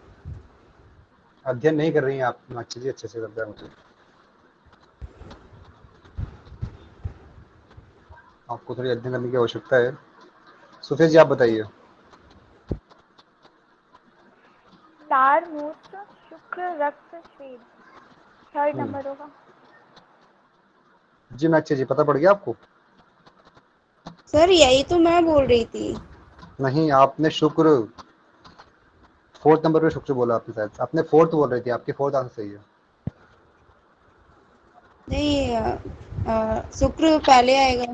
अध्ययन नहीं कर रही हैं आप माची जी, अच्छे से करता है मुझे। आपको थोड़ी अध्ययन करने की आवश्यकता है। सुफिया जी आप बताइए। लार मूत्र शुक्र रक्त श्वेत, थर्ड हम्म, नंबर होगा। जी माची जी पता पड़ गया आपको? सर यही तो मैं बोल रही थी। नहीं, आपने शुक्र फोर्थ नंबर पे शुक्र बोला आपने, शायद आपने फोर्थ बोल रही थी, आपकी फोर्थ आंसर सही है। नहीं, शुक्र पहले आएगा।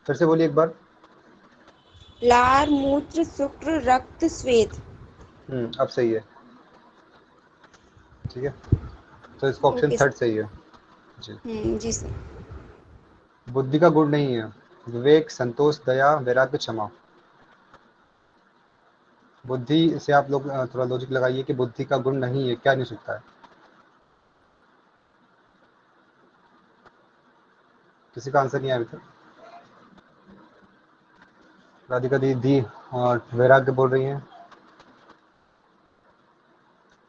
फिर से बोलिए एक बार। लार मूत्र शुक्र रक्त श्वेत। अब सही है, ठीक है, तो इसका ऑप्शन ओके थर्ड सर। सही है। जी। जी सर। बुद्धि का गुण नहीं है विवेक, संतोष, दया, वैराग्य, क्षमा। बुद्धि से आप लोग थोड़ा लॉजिक लगाइए कि बुद्धि का गुण नहीं है, क्या नहीं सकता है? किसी का आंसर नहीं आया अभी तक। राधिका दीदी और वैराग्य बोल रही हैं।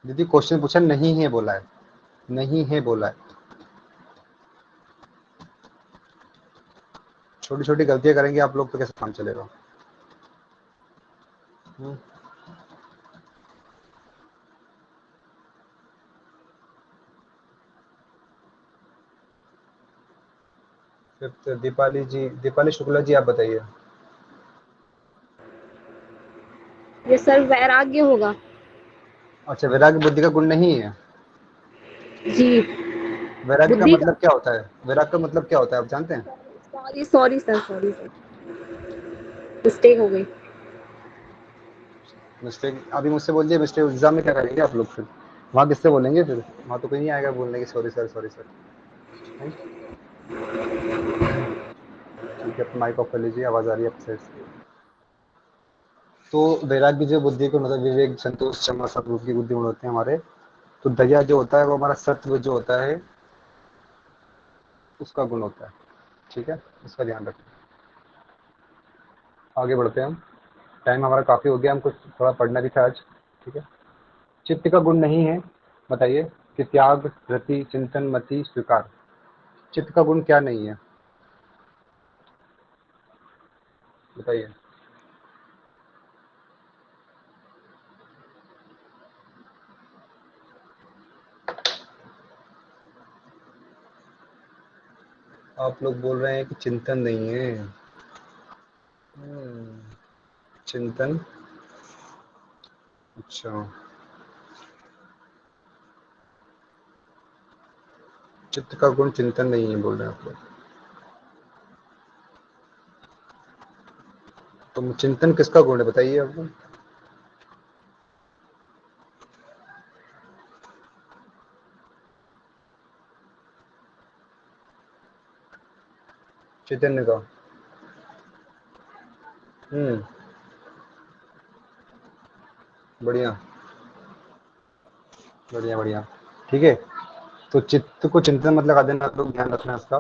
दीदी क्वेश्चन पूछा नहीं है बोला है, नहीं है बोला है। छोटी छोटी गलतियां करेंगे आप लोग तो कैसे काम चलेगा। हम्म। फिर दीपाली जी, दीपाली शुक्ला जी आप बताइए। ये सर वैराग्य होगा। अच्छा, वैराग्य बुद्धि का गुण नहीं है। जी। वैराग्य का बुद्धि का, मतलब क्या होता है? वैराग्य का मतलब क्या होता है आप जानते हैं? Sorry sorry sir, sorry sir, mistake हो गई। मिस्टेक अभी मुझसे बोलिए, मिस्टेक एग्जाम में क्या करेंगे आप लोग? फिर वहाँ किससे बोलेंगे? फिर वहाँ तो कोई नहीं आएगा बोलने की सॉरी सर, सॉरी सर। ठीक है, माइक ऑफ कर लीजिए, आवाज़ आ रही है आपकी साइड से। तो वैराग्य जो बुद्धि को मतलब विवेक, संतोष, क्षमा, सब रूप की बुद्धि गुण होते हैं हमारे। तो दया जो होता है वो हमारा सत्व जो होता है उसका गुण होता है, ठीक है, इसका ध्यान रखें। आगे बढ़ते हैं हम, टाइम हमारा काफ़ी हो गया, हमको थोड़ा पढ़ना भी था आज, ठीक है। चित्त का गुण नहीं है, बताइए कि त्याग, रति, चिंतन, मति, स्वीकार। चित्त का गुण क्या नहीं है, बताइए। आप लोग बोल रहे हैं कि चिंतन नहीं है। चिंतन, अच्छा, चित्त का गुण चिंतन नहीं है बोल रहे हैं आप लोग। तो चिंतन किसका गुण है बताइए आप लोग। चैतन्य का। बढ़िया बढ़िया बढ़िया, ठीक है। तो चित्त को चिंतन मत लगा देना आप लोग, ध्यान रखना इसका।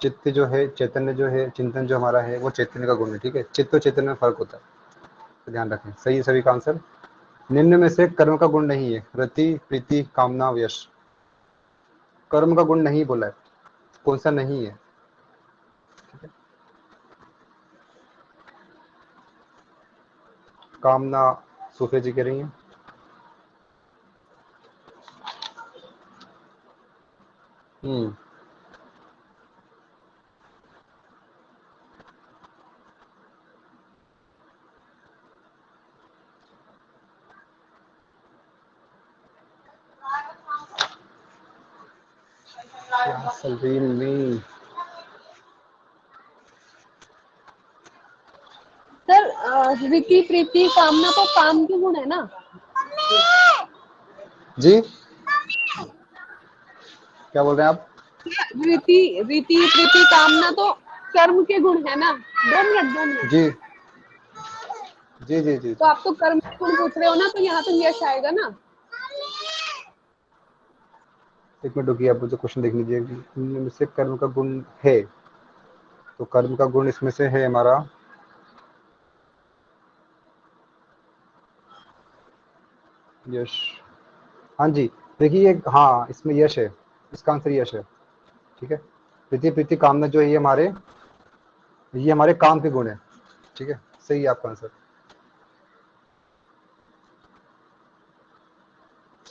चित्त जो है, चैतन्य जो है, चिंतन जो हमारा है वो चैतन्य का गुण है, ठीक है। चित्त और चैतन्य में फर्क होता है, तो ध्यान रखें। सही है सभी का आंसर। निम्न में से कर्म का गुण नहीं है रति, प्रीति, कामना, यश। कर्म का गुण नहीं बोला है, कौन सा नहीं है? कामना, सूफे जी कह रही हैं। सलवीन में सर रीति प्रीति कामना तो काम के गुण है ना। जी क्या बोल रहे हैं आप? रीति रीति प्रीति कामना तो कर्म के गुण है ना। 2 मिनट। जी जी जी जी तो आप तो कर्म के गुण पूछ रहे हो ना, तो यहाँ तो यश आएगा ना। एक मिनट रुकिए, आप मुझे क्वेश्चन देख लीजिए। इनमें से कर्म का गुण है, तो कर्म का गुण इसमें से है हमारा यश। हाँ जी, देखिए हाँ, इसमें यश है, इसका आंसर यश है। ठीक है, प्रीति प्रीति कामना जो है ये हमारे काम के गुण है। ठीक है, सही है आपका आंसर।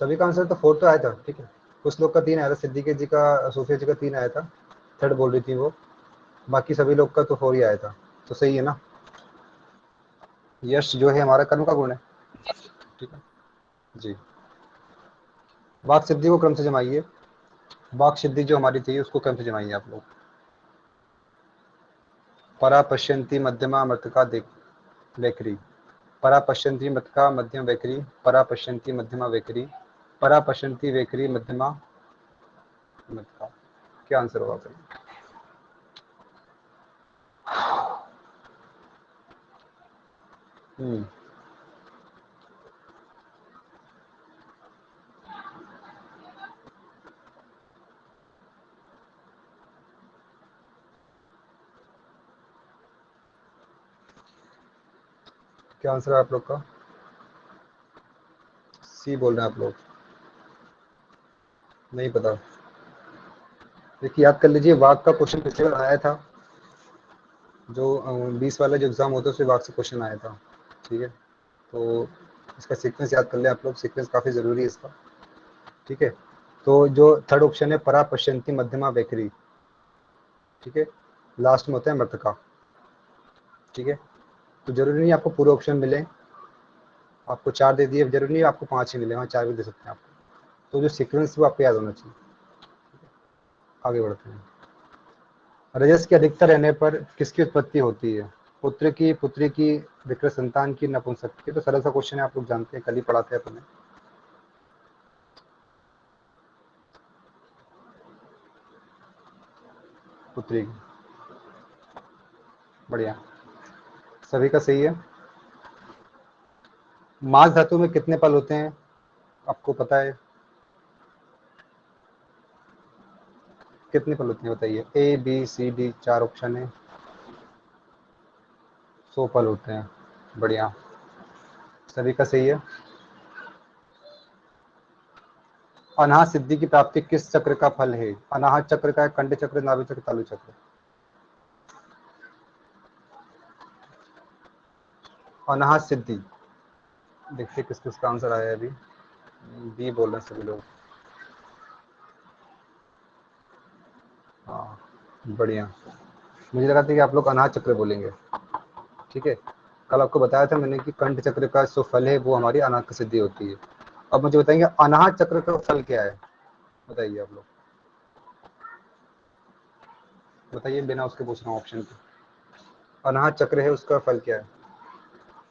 सभी का आंसर तो 4 तो आया था। ठीक है, कुछ लोग का 3 आया था, सिद्दीकी जी का, सोफिया जी का 3 आया था, 3rd बोल रही थी वो, बाकी सभी लोग का तो 4 ही आया था। तो सही है ना, यश जो है हमारा कर्म का गुण है। ठीक है जी। वाक सिद्धि को क्रम से जमाइए, वाक सिद्धि जो हमारी थी उसको क्रम से जमाइए आप लोग। परा पश्यंती मध्यमा मृतका वैखरी, परा पश्यंती मृतका मध्यम वैखरी, परा पश्यंती मध्यमा वैखरी, परा पश्यंती वैखरी मध्यमा मृतका। क्या आंसर होगा भाई? क्या आंसर है आप लोग का? सी बोल रहे हैं आप लोग, नहीं पता। देखिए याद कर लीजिए, वाक का क्वेश्चन पिछले बार आया था, जो 20 वाला जो एग्जाम होता है उसमें वाक से क्वेश्चन आया था। ठीक है, तो इसका सीक्वेंस याद कर लें आप लोग, सीक्वेंस काफ़ी ज़रूरी है इसका। ठीक है, तो जो 3rd ऑप्शन है परा पश्यंती मध्यमा वैखरी, ठीक है, लास्ट में होता है मृतका। ठीक है, तो जरूरी नहीं आपको पूरे ऑप्शन मिले, आपको 4 दे दिए, जरूरी नहीं आपको 5 ही मिले, वहाँ 4 भी दे सकते हैं आपको। तो जो सीक्वेंस वो आपको याद होना चाहिए। आगे बढ़ते हैं। रजस की अधिकता रहने पर किसकी उत्पत्ति होती है? पुत्र की, पुत्री की, विकृत संतान की, नपुंसक की। तो सरल सा क्वेश्चन है, आप लोग जानते हैं, कल ही पढ़ाते हैं अपने। पुत्री की, बढ़िया, सभी का सही है। मास धातु में कितने पल होते हैं आपको पता है? कितने पल होते हैं बताइए? A B C D, 4 option है, 100 पल होते हैं। बढ़िया, सभी का सही है। अनाहत सिद्धि की प्राप्ति किस चक्र का फल है? अनाहत चक्र का है, कंड चक्र, नाभि चक्र, तालु चक्र। अनाहत सिद्धि, देखिए किस किस का आंसर आया है। अभी बी बोल रहे हैं सभी लोग। हाँ बढ़िया, मुझे लगा था कि आप लोग अनाहत चक्र बोलेंगे। ठीक है, कल आपको बताया था मैंने कि कंठ चक्र का जो फल है वो हमारी अनाहत सिद्धि होती है। अब मुझे बताएंगे अनाहत चक्र का फल क्या है, बताइए आप लोग, बताइए, बिना उसके पूछ रहा हूँ ऑप्शन के। अनाहत चक्र है, उसका फल क्या है?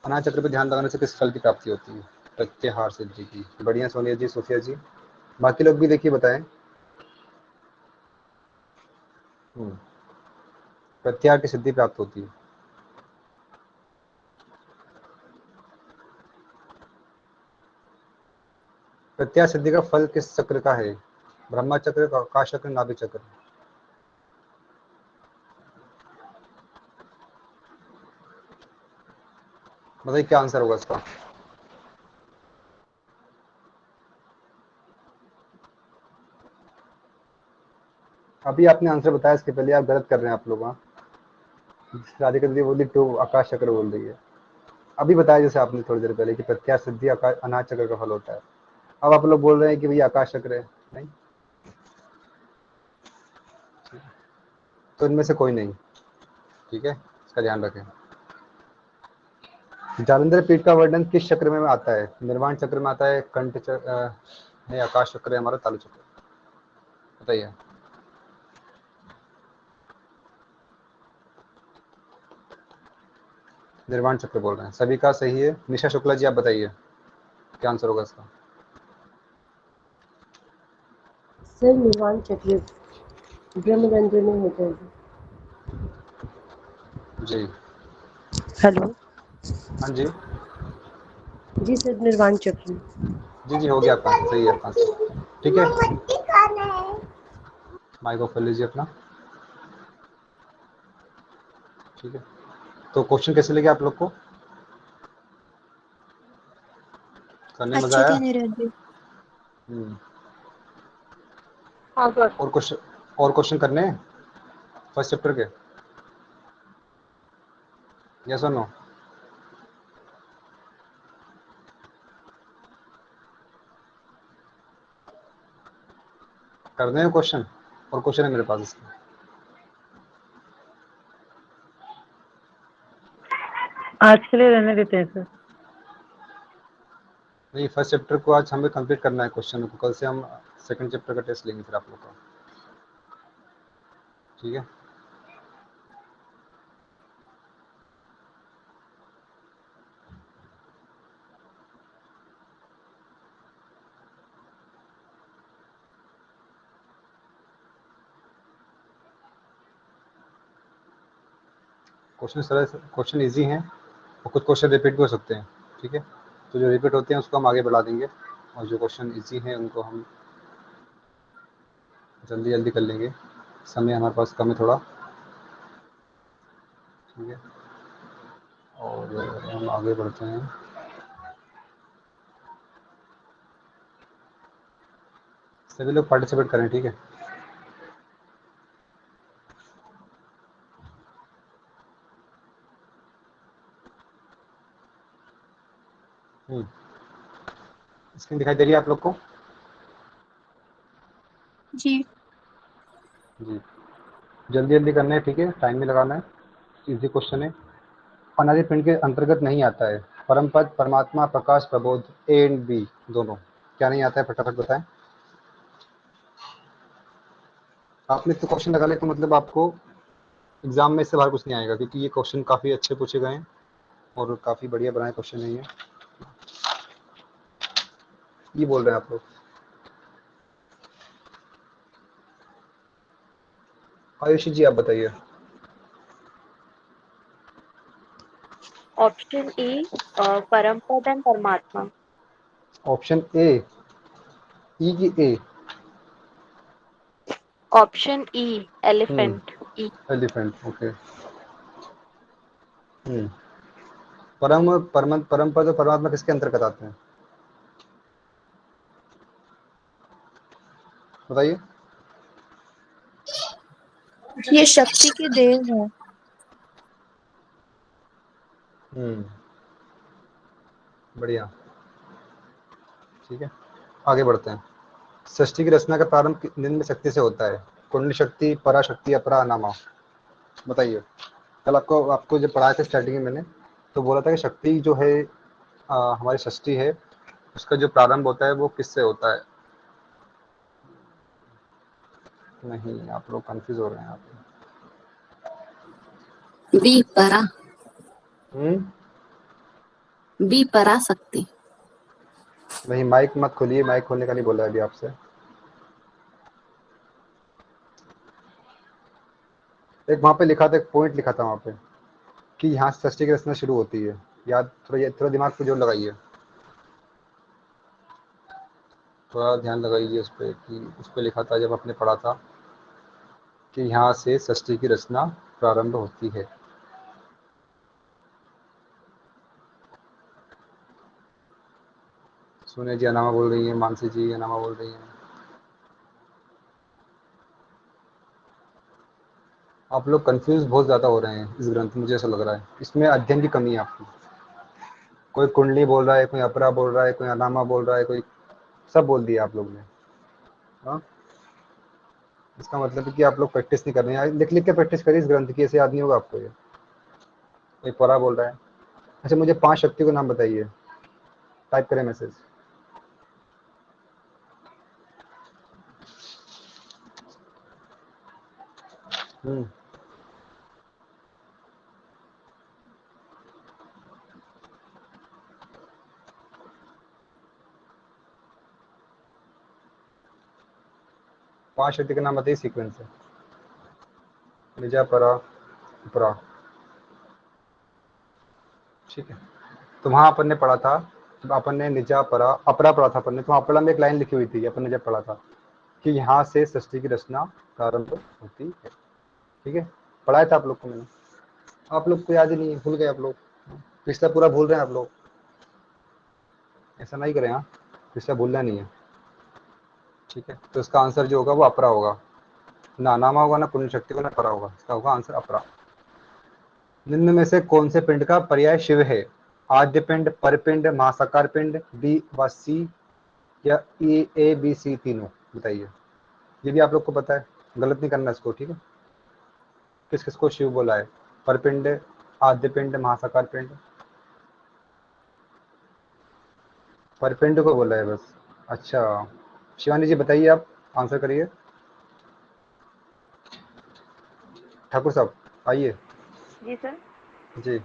अनाहत चक्र पर ध्यान लगाने से किस फल की प्राप्ति होती है? प्रत्याहार सिद्धि की। बढ़िया सोनिया जी, सोफिया जी, बाकी लोग भी देखिए बताएं। प्रत्याहार की सिद्धि प्राप्त होती है। प्रत्याहार सिद्धि का फल किस चक्र का है? ब्रह्मा चक्र, आकाश चक्र, नाभि चक्र। बताइए क्या आंसर होगा इसका? अभी आपने आंसर बताया, इसके पहले आप गलत कर रहे हैं आप लोग। हाँ, राधिका दीदी बोली 2 आकाश चक्र बोल रही है। अभी बताया जैसे आपने थोड़ी देर पहले कि प्रत्याहार सिद्धि अनाहत चक्र का फल होता है। अब आप लोग बोल रहे हैं कि भैया आकाश चक्र है। नहीं, तो इनमें से कोई नहीं। ठीक है, इसका ध्यान रखें। जालंधर पीठ का वर्णन किस चक्र में आता है? निर्वाण चक्र में आता है, कंठ चक्र नहीं, आकाश चक्र है हमारा, तालु चक्र। बताइए। निर्वाण चक्र बोल रहे हैं, सभी का सही है। निशा शुक्ला जी आप बताइए क्या आंसर होगा इसका? सर निर्वाण चक्र ब्रह्मरंध्र में होता है जी। हेलो, हाँ जी, जी सर निर्वाण चक्र। जी जी, हो गया आपका आंसर, सही है आपका आंसर। ठीक है, माइक ऑफ कर लीजिए अपना। ठीक है, तो क्वेश्चन कैसे लगे आप लोग को? करने में मजा अच्छे आया? थे नीरज जी। हाँ सर। और क्वेश्चन करने हैं फर्स्ट चैप्टर के? यस और नो? कर दें क्वेश्चन? और क्वेश्चन है मेरे पास इसका। आज के लिए रहने देते हैं सर। नहीं, फर्स्ट चैप्टर को आज हमें कंप्लीट करना है क्वेश्चन को, कल से हम सेकंड चैप्टर का टेस्ट लेंगे फिर आप लोग का। ठीक है, क्वेश्चन सरल, क्वेश्चन इजी हैं और कुछ क्वेश्चन रिपीट भी हो सकते हैं। ठीक है, तो जो रिपीट होते हैं उसको हम आगे बढ़ा देंगे और जो क्वेश्चन इजी हैं उनको हम जल्दी जल्दी कर लेंगे। समय हमारे पास कम है थोड़ा। ठीक है, और हम आगे बढ़ते हैं। सभी लोग पार्टिसिपेट करें। ठीक है, स्क्रीन दिखाई दे रही है आप लोग को? जी जी, जल्दी जल्दी करना है। ठीक है, टाइम भी लगाना है। इजी क्वेश्चन है, अनादि पिंड के अंतर्गत नहीं आता है। परम पद, परमात्मा, प्रकाश, प्रबोध, ए एंड बी दोनों क्या नहीं आता है? फटाफट बताएं। आपने तो क्वेश्चन लगा ले तो मतलब आपको एग्जाम में इससे बाहर कुछ नहीं आएगा, क्योंकि ये क्वेश्चन काफ़ी अच्छे पूछे गए हैं और काफ़ी बढ़िया बनाए क्वेश्चन है ये बोल रहे हैं आप लोग। आयुषी जी आप बताइए। ऑप्शन ए परम पद एंड परमात्मा। ऑप्शन ए, ई की A? Option E elephant. E elephant, okay. परम परम पद और परमात्मा किसके अंतर्गत आते हैं बताइए? ये शक्ति की देव है। बढ़िया। ठीक है, आगे बढ़ते हैं। सृष्टि की रचना का प्रारंभ निम्न शक्ति से होता है। कुंडली शक्ति, पराशक्ति, अपरा, अनामा। बताइए। कल आपको जब पढ़ाए थे स्टार्टिंग में मैंने तो बोला था कि शक्ति जो है हमारी सृष्टि है, उसका जो प्रारंभ होता है वो किससे होता है? नहीं, आप लोग कंफ्यूज हो रहे हैं यहाँ पे। बी परा। बी पराशक्ति। नहीं, माइक मत खोलिए, माइक खोलने का नहीं बोला अभी आपसे। एक वहाँ पे लिखा था, एक पॉइंट लिखा था वहाँ पे कि यहाँ से सृष्टि की रचना शुरू होती है। याद, थोड़ा दिमाग पे जोर लगाइए, थोड़ा ध्यान लगाइए उस पर कि उस पर लिखा था जब आपने पढ़ा था कि यहाँ से सृष्टि की रचना प्रारंभ होती है। सोनिया जी अनामा बोल रही है, मानसी जी अनामा बोल रही हैं। आप लोग कंफ्यूज बहुत ज़्यादा हो रहे हैं इस ग्रंथ में, मुझे ऐसा लग रहा है इसमें अध्ययन की कमी है आपकी। कोई कुंडली बोल रहा है, कोई अपरा बोल रहा है, कोई अनामा बोल रहा है, कोई सब बोल दिया आप लोग ने। हाँ, इसका मतलब है कि आप लोग प्रैक्टिस नहीं कर रहे हैं। लिख लिख के प्रैक्टिस करिए इस ग्रंथ की, ऐसे याद नहीं होगा आपको ये। कोई परा बोल रहा है। अच्छा, मुझे 5 शक्ति को नाम बताइए। टाइप करें मैसेज। हम्म, पांच शक्ति का नाम बताइए सीक्वेंस से। निजा, परा, उपरा। ठीक है, तो वहाँ अपन ने पढ़ा था, जब अपन ने निजा, परा, अपरा पढ़ा था अपन ने, तो अपरा में एक लाइन लिखी हुई थी अपन ने जब पढ़ा था कि यहाँ से सृष्टि की रचना प्रारंभ होती है। ठीक है, पढ़ाया था आप लोग को मैंने, आप लोग को याद ही नहीं है, भूल गए आप लोग, पिछला पूरा भूल रहे हैं आप लोग, ऐसा नहीं करें। हाँ, पिछला भूलना नहीं है। ठीक है, तो इसका आंसर जो होगा वो अपरा होगा, ना नामा होगा, ना पुण्य शक्ति होगा, ना परा होगा, इसका होगा आंसर अपरा। निम्न में से कौन से पिंड का पर्याय शिव है? आद्य पिंड, परपिंड, महासाकार पिंड, बी व सी, या ए बी सी तीनों? बताइए। ये भी आप लोग को पता है, गलत नहीं करना इसको। ठीक है, किस किस को शिव बोला है? परपिंड, आद्य पिंड, महासाकार पिंड। परपिंड को बोला है बस। अच्छा, शिवानी जी बताइए, आप आंसर करिए। ठाकुर साहब आइए। जी सर। जी,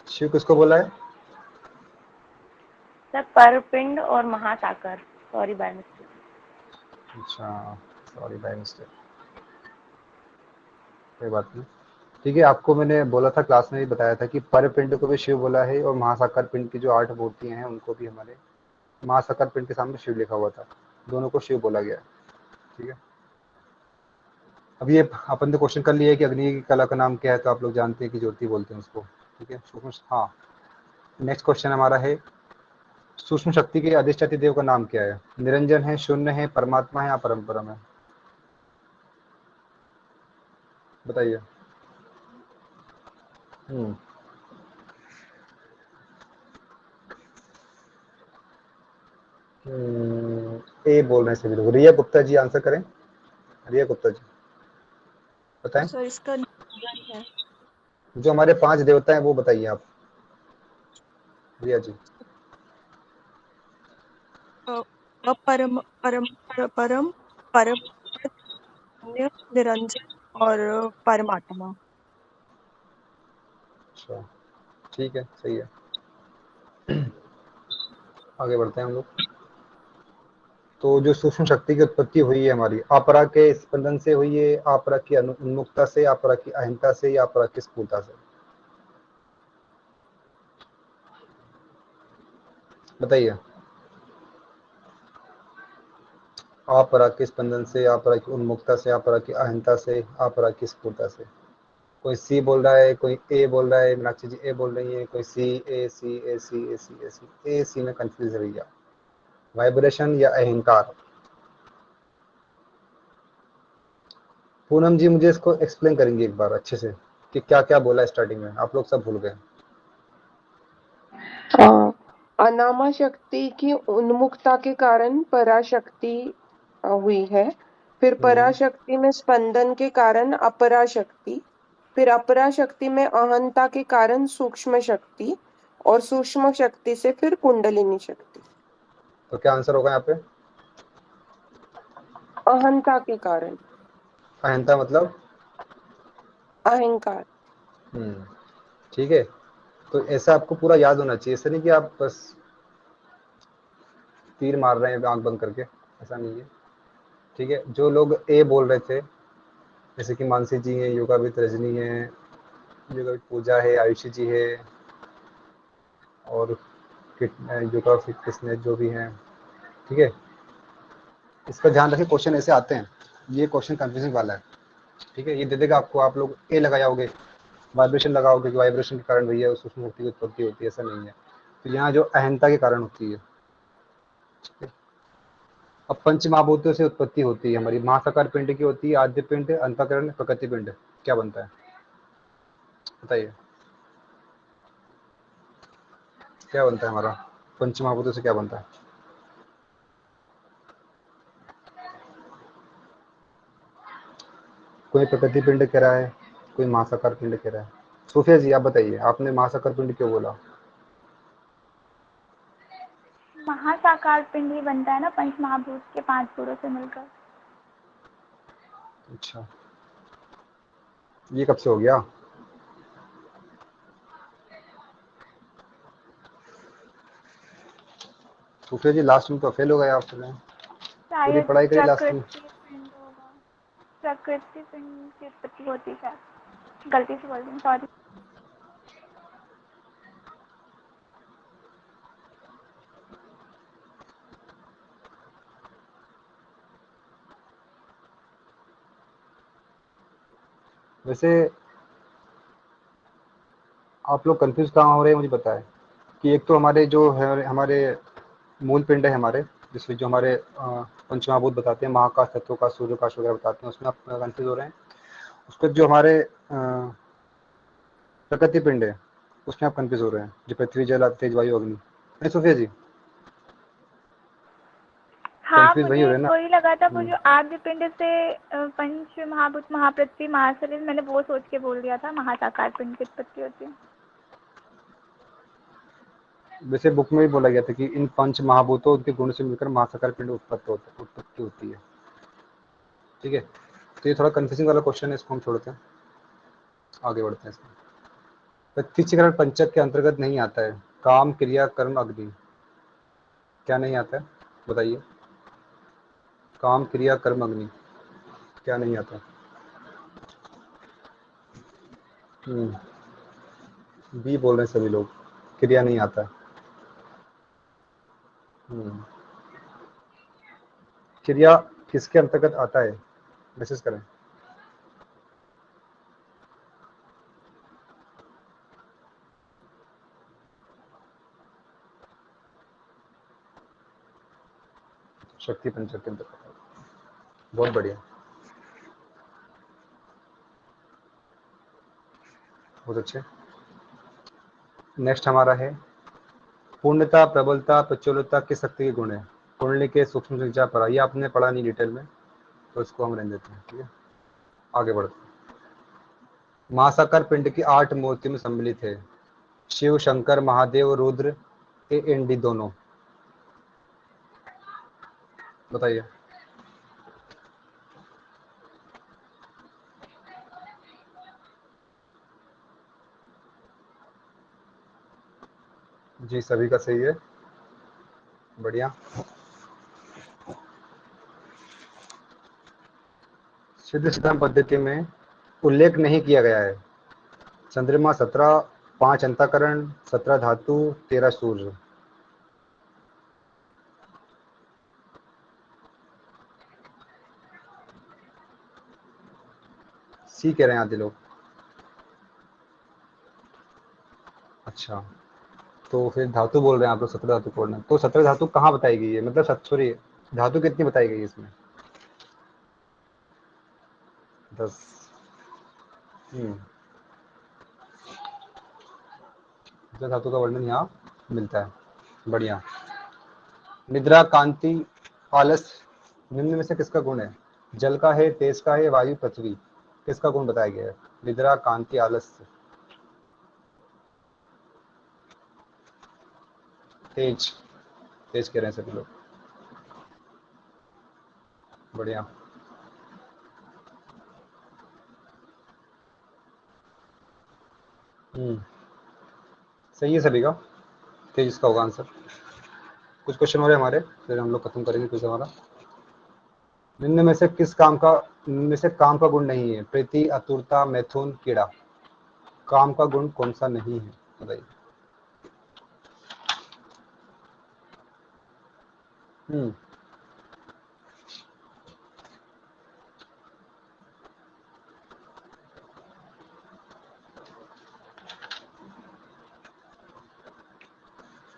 शिव किसको बोला है? सर परपिंड और महासागर। Sorry by mistake. अच्छा, सॉरी बाय मिस्टेक, कोई बात नहीं। ठीक है, आपको मैंने बोला था, क्लास में भी बताया था कि पर पिंड को भी शिव बोला है, और महासाकार पिंड की जो 8 मूर्तियां हैं उनको भी हमारे महासाकार पिंड के सामने शिव लिखा हुआ था, दोनों को शिव बोला गया है। ठीक है, अब ये अपन ने क्वेश्चन कर लिया है कि अग्नि की कला का नाम क्या है, तो आप लोग जानते हैं कि ज्योति बोलते हैं उसको। ठीक है, सूक्ष्म। हाँ, नेक्स्ट क्वेश्चन हमारा है, सूक्ष्म शक्ति के अधिष्ठात्री देव का नाम क्या है? निरंजन है, शून्य है, परमात्मा है, या परम है? बताइए। ए बोल रहे हैं सभी लोग। रिया गुप्ता जी आंसर करें। रिया गुप्ता जी बताएं। सर इसका निरंजन है। जो हमारे 5 देवता हैं वो बताइए आप, रिया जी। परम परम परम परम पुण्य, निरंजन और परमात्मा। अच्छा, ठीक है, सही है। आगे बढ़ते हैं हम लोग। तो जो सूक्ष्म शक्ति की उत्पत्ति हुई है हमारी, अपरा के स्पंदन से हुई है, अपरा की उन्मुक्ता से, अपरा की अहंता से, या अपरा की स्फूर्ता से? बताइए। अपरा के स्पंदन से, अपरा की उन्मुक्ता से, अपरा की अहंता से, अपरा की स्फूर्ता से। कोई सी बोल रहा है, कोई ए बोल रहा है, मीनाक्षी जी ए बोल रही है, कोई सी, ए सी, ए सी, ए सी, ए सी, ए सी में कंफ्यूज है भैया। वाइब्रेशन या अहंकार? पूनम जी मुझे इसको एक्सप्लेन करेंगे एक बार अच्छे से कि क्या क्या बोला स्टार्टिंग में, आप लोग सब भूल गए। अनामा शक्ति की उन्मुक्ता के कारण पराशक्ति हुई है, फिर पराशक्ति में स्पंदन के कारण अपरा शक्ति, फिर अपरा शक्ति में अहंता के कारण सूक्ष्म शक्ति, और सूक्ष्म शक्ति से फिर कुंडलिनी शक्ति। तो क्या आंसर होगा यहाँ पे? अहंता के कारण। अहंता मतलब अहंकार। ठीक है, तो ऐसा आपको पूरा याद होना चाहिए, ऐसा नहीं कि आप बस तीर मार रहे हैं आंख बंद करके, ऐसा नहीं है। ठीक है, जो लोग ए बोल रहे थे, जैसे कि मानसी जी हैं, योगाविद रजनी है, योगाविद पूजा है, आयुषी जी है, और योगाविद किसने जो भी हैं। ठीक है, इसका ध्यान रखें, क्वेश्चन ऐसे आते हैं, ये क्वेश्चन कंफ्यूजिंग वाला है। ठीक है, ये दे देगा आपको, आप लोग ए लगाओगे, वाइब्रेशन लगाओगे कि वाइब्रेशन के कारण भैया सूक्ष्म शक्ति की उत्पत्ति होती है, ऐसा नहीं है। तो यहाँ जो अहंता के कारण होती है। अब पंच महाभूतों से उत्पत्ति होती है हमारी, महासाकार पिंड की होती है, आद्य पिंड, अंतःकरण, प्रकृति पिंड। क्या बनता है बताइए, क्या बनता है हमारा? पंच महाभूतों से क्या बनता है? कोई प्रकृति पिंड कह रहा है, कोई महासाकार पिंड कह रहा है। सोफिया जी आप बताइए, आपने महासाकार पिंड क्यों बोला? महासाकार पिंड ही बनता है ना पंच महाभूत के 5 गुणों से मिलकर। अच्छा, ये कब से हो गया? सोफिया जी लास्ट में तो फेल हो गए आप, पूरी शायद पढ़ाई करी लास्ट में। प्रकृति पिंड होगा, प्रकृति पिंड की उत्पत्ति होती है शायद, गलती से बोल दी, सॉरी। वैसे आप लोग कंफ्यूज कहाँ हो रहे हैं मुझे बताएं कि एक तो हमारे जो है हमारे मूल पिंड है हमारे, जिसमें जो हमारे पंचमहाभूत बताते हैं, महाकाश, तत्वकाश, सूर्यकाश वगैरह बताते हैं, उसमें आप कंफ्यूज हो रहे हैं। उसके जो हमारे प्रकृति पिंड है उसमें आप कंफ्यूज हो रहे हैं, जो पृथ्वी, जल, तेज, वायु, अग्नि। नहीं सोफिया जी, हाँ, कंफ्यूज वही हो मुझे रहे हैं ना। वही लगा था, वो जो आद्य पिंड से पंच महाभूत, महापृथ्वी, महाशरीर, मैंने वो सोच के बोल दिया था महासाकार पिंड की उत्पत्ति होती है। वैसे बुक में भी बोला गया था कि इन पंच महाभूतों के गुण से मिलकर महासाकार पिंड उत्पत्ति होती है। ठीक है, तो ये थोड़ा कंफ्यूजिंग वाला क्वेश्चन है, इसको हम छोड़ते हैं, आगे बढ़ते हैं इसमें। प्रत्यक्षीकरण पंचक के अंतर्गत नहीं आता है। काम, क्रिया, कर्म, अग्नि। क्या नहीं आता है बताइए? काम, क्रिया, कर्म, अग्नि क्या नहीं आता? बी बोल रहे हैं सभी लोग, क्रिया नहीं आता है। क्रिया किसके अंतर्गत आता है? मैसेज करें। शक्ति पंचक के अंतर्गत। बहुत बढ़िया, बहुत अच्छे। नेक्स्ट हमारा है पूर्णता, प्रबलता, प्रचुरता किस शक्ति के गुण है? कुंडली के सूक्ष्म संचार पर। ये आपने पढ़ा नहीं डिटेल में, तो इसको हम रहने देते हैं। ठीक है, आगे बढ़ते हैं। महासाकार पिंड की 8 मूर्तियों में सम्मिलित है। शिव, शंकर, महादेव, रुद्र, AND दोनों। बताइए। जी सभी का सही है, बढ़िया। सिद्ध सिद्धांत पद्धति में उल्लेख नहीं किया गया है। चंद्रमा 17, 5 अंतःकरण, 17 धातु, 13 सूर्य। सी कह रहे हैं आधे लोग। अच्छा, तो फिर धातु बोल रहे हैं आप लोग, 17 धातु बोल रहे हैं, तो 17 धातु कहाँ बताई गई है? मतलब सॉरी, धातु कितनी बताई गई है इसमें? 10। 17 धातु का वर्णन यहाँ मिलता है, बढ़िया। निद्रा, कांति, आलस निम्न में से किसका गुण है? जल का है, तेज का है, वायु, पृथ्वी। किसका गुण बताया गया है? निद्रा, कांति, आलस। तेज, तेज कह रहे हैं सभी लोग, बढ़िया। सही है सभी का, तेज इसका होगा आंसर। कुछ क्वेश्चन हो रहे हमारे, फिर हम लोग खत्म करेंगे कुछ हमारा। निम्न में से काम का गुण नहीं है? प्रीति, आतुरता, मैथुन, कीड़ा। काम का गुण कौन सा नहीं है बताइए?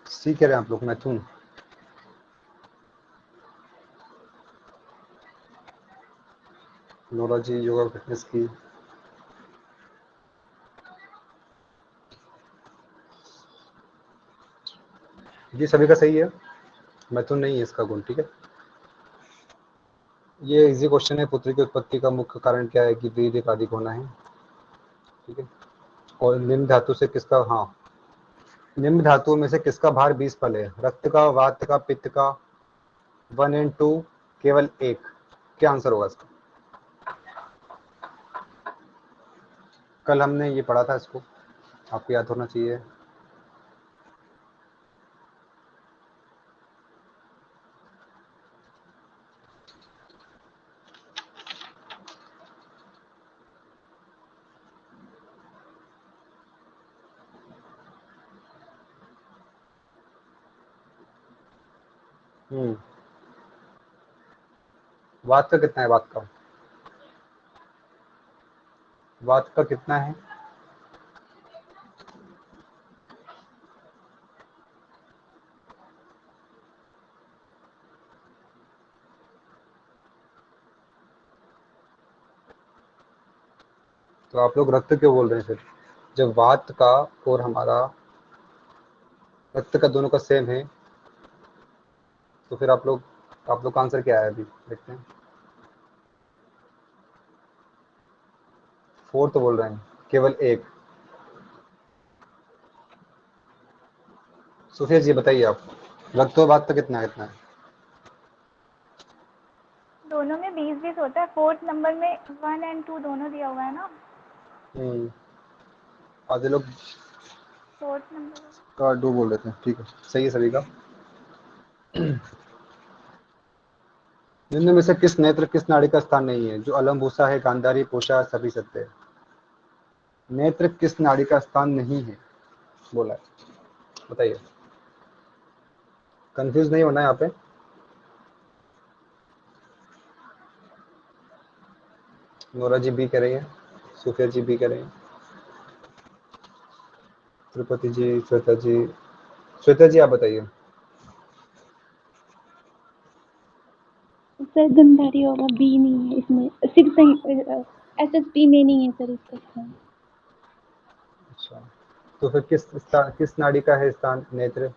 सी कह रहे हैं आप लोग, मैथुन। नोरा जी योगा फिटनेस की। जी सभी का सही है, मैथुन नहीं है इसका गुण। ठीक है, ये इजी क्वेश्चन है। पुत्री की उत्पत्ति का मुख्य कारण क्या है? कि वीर्य का अधिक होना है। ठीक है, और निम्न धातु से किसका, हाँ, निम्न धातुओं में से किसका भार 20 फल है? रक्त का, वात का, पित्त का, 1 और 2, केवल एक। क्या आंसर होगा इसका? कल हमने ये पढ़ा था, इसको आपको याद होना चाहिए। वात का कितना है? वात का वात का कितना है? तो आप लोग रक्त क्यों बोल रहे हैं फिर? जब वात का और हमारा रक्त का दोनों का सेम है तो फिर आप लोग का आंसर क्या है? अभी देखते हैं। 4 तो बोल रहे हैं, केवल एक। सुफिया जी बताइए आप, रक्त और वात का कितना है? दोनों में 20-20 होता है। 4th नंबर में 1 and 2 दोनों दिया हुआ है ना। आधे लोग 4th नंबर का 2 बोल रहे थे। ठीक है, सही है सभी का। निम्न में से किस नेत्र किस नाड़ी का स्थान नहीं है? जो अलम्भूसा है, गांधारी, पोषा, सभी सत्य है। नेत्र किस नाड़ी का स्थान नहीं है बोला है, बताइए। कंफ्यूज नहीं होना है यहाँ पे। नोरा जी बी कह रही है, सुफिया जी बी कह रही है, त्रिपति जी, श्वेता जी। श्वेता जी आप बताइए। सर गंधारी होगा, बी नहीं है इसमें, सिर्फ SSP में नहीं है सर इसका स्थान। अच्छा, तो फिर किस नाड़ी का है स्थान नेत्र?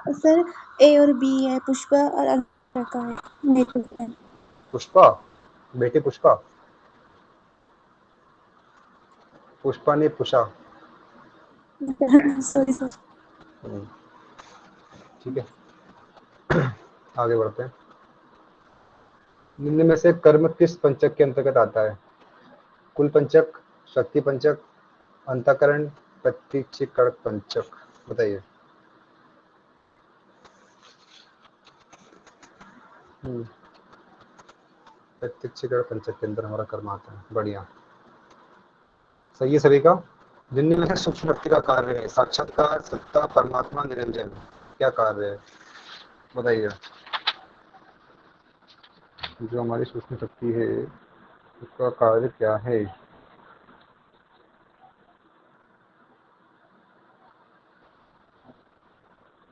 सर A और B है, पुष्पा और अग्र का है नेत्र स्थान। पुष्पा, बेटी पुष्पा, पुष्पा ने पुषा। Sorry sir. ठीक है, आगे बढ़ते हैं। निम्न में से कर्म किस पंचक के अंतर्गत आता है? कुल पंचक, शक्ति पंचक, अंतःकरण, प्रतीक्षिकण पंचक, बताइए। प्रतीक्षिकण पंचक के अंदर हमारा कर्म आता है। बढ़िया, सही है सभी का। जिनमें में से सूक्ष्म शक्ति का कार्य है? साक्षात्कार, सत्ता, परमात्मा, निरंजन। क्या कार्य है बताइए। जो हमारी सूक्ष्म शक्ति है उसका कार्य क्या है?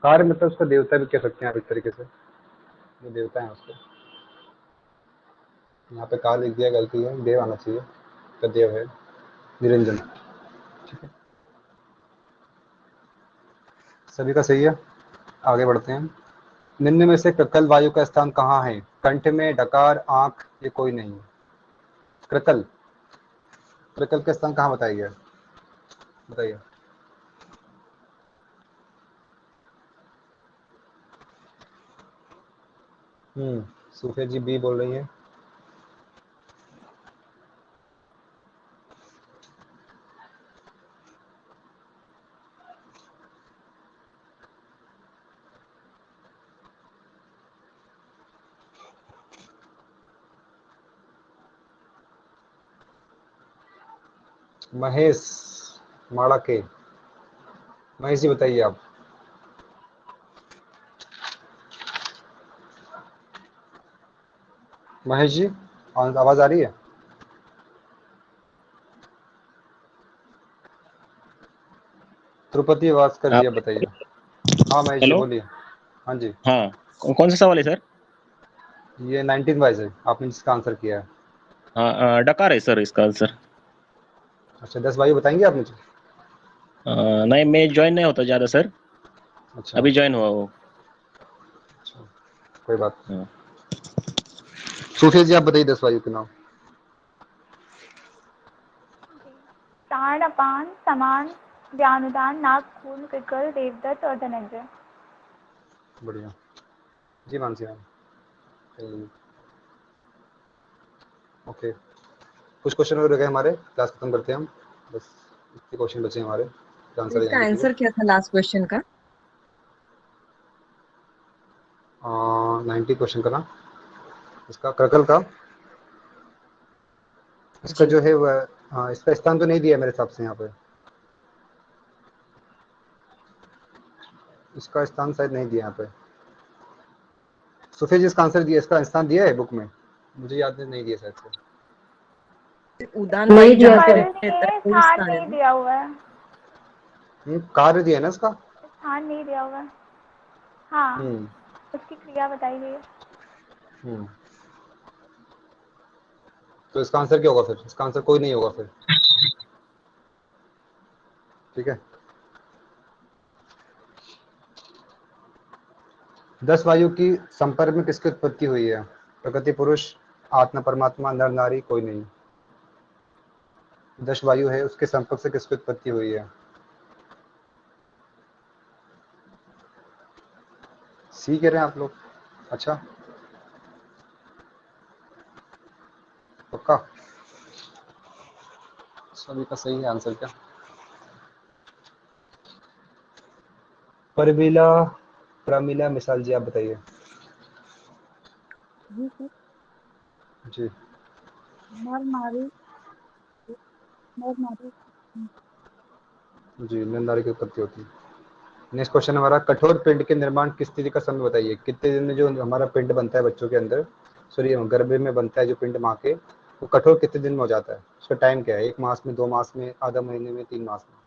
कार्य मतलब उसका देवता भी कह सकते हैं आप एक तरीके से, जो देवता है उसको। यहाँ पे काल लिख दिया, गलती है, देव आना चाहिए, तो देव है निरंजन। ठीक है, सभी का सही है। आगे बढ़ते हैं। निम्न में से क्रकल वायु का स्थान कहाँ है? कंठ में, डकार, आंख, ये कोई नहीं। क्रकल का स्थान कहाँ बताया गया, बताइए। सूफिया जी बी बोल रही है। महेश माड़ा के, महेश जी बताइए आप। महेश जी आवाज आ रही है? द्रुपति वास्कर जी आप बताइए। हाँ महेश जी हेलो, बोलिए। हाँ जी। हाँ कौन सा सवाल है सर? ये 19 वाइज है, आपने जिसका आंसर किया है। हाँ डकार है सर इसका आंसर। अच्छा 10 वायु बताएंगे आप मुझे? नहीं मैं ज्वाइन नहीं होता ज़्यादा सर, अच्छा अभी ज्वाइन हुआ वो। अच्छा, कोई बात नहीं। हाँ। सूफिया जी आप बताइए 10 वायु के नाम। प्राण, अपान, समान, व्यानुदान, नाग, खून, कृकल, देवदत्त और धनंजय। बढ़िया जी मानसी मैम। ओके, कुछ क्वेश्चन और रह गए हमारे, क्लास खत्म करते हैं हम। बस इतने क्वेश्चन बचे हमारे, आंसर इसका देंगे केवल। आंसर क्या था लास्ट क्वेश्चन का? 90 क्वेश्चन का ना, इसका क्रकल का, इसका जो है वह, हाँ इसका स्थान तो नहीं दिया मेरे हिसाब से यहाँ पे, इसका स्थान शायद नहीं दिया यहाँ पे। सुफिया जी इसका आंसर दिया, इसका स्थान दिया है बुक में, मुझे याद नहीं दिया शायद से। उदान नहीं वायु दिया जहाँ सर। पे नहीं रहता है है, वही स्थान स्थान है नहीं ना। दिया हुआ है। कार्य दिया है ना इसका। स्थान नहीं दिया हुआ है। हाँ, हम्म उसकी क्रिया बताई गई है। हम्म तो इसका आंसर क्या होगा फिर? इसका आंसर कोई नहीं होगा फिर। ठीक है। 10 वायु की संपर्क में किसकी उत्पत्ति हुई है? प्रकृति पुरुष, आत्मा परमात्मा, नर नारी, कोई नहीं। 10 वायु है, उसके संपर्क से किसकी उत्पत्ति हुई है? सी कह रहे हैं आप लोग? अच्छा, पक्का सभी का सही है आंसर क्या? परमिला, प्रमिला, मिसाल जी आप बताइए। जी सर। जी नर नारी, नर नारी। जी, नर नारी की उत्पत्ति होती है। नेक्स्ट क्वेश्चन हमारा, कठोर पिंड के निर्माण की स्थिति का समय बताइए। कितने दिन में जो हमारा पिंड बनता है बच्चों के अंदर, सॉरी गर्भ में बनता है जो पिंड माँ के, वो कठोर कितने दिन में हो जाता है? उसका टाइम क्या है? 1 मास में, 2 मास में, आधा महीने में, 3 मास में?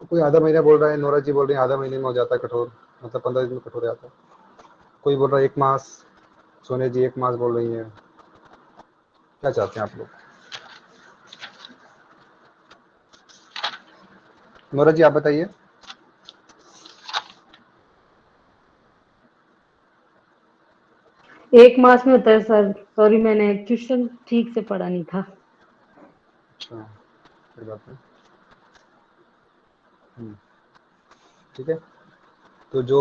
तो कोई आधा महीना बोल रहा है, नोरा जी बोल रही है आधा महीने में हो जाता है कठोर, मतलब 15 दिन में कठोर हो जाता है। कोई बोल रहा है 1 मास, सोने जी 1 मास बोल रही है। क्या चाहते हैं आप लोग? नोरा जी आप बताइए। 1 मास में होता है सर। सॉरी, मैंने क्वेश्चन ठीक से पढ़ा नहीं था। अच्छा, कोई बात नहीं। ठीक है। तो जो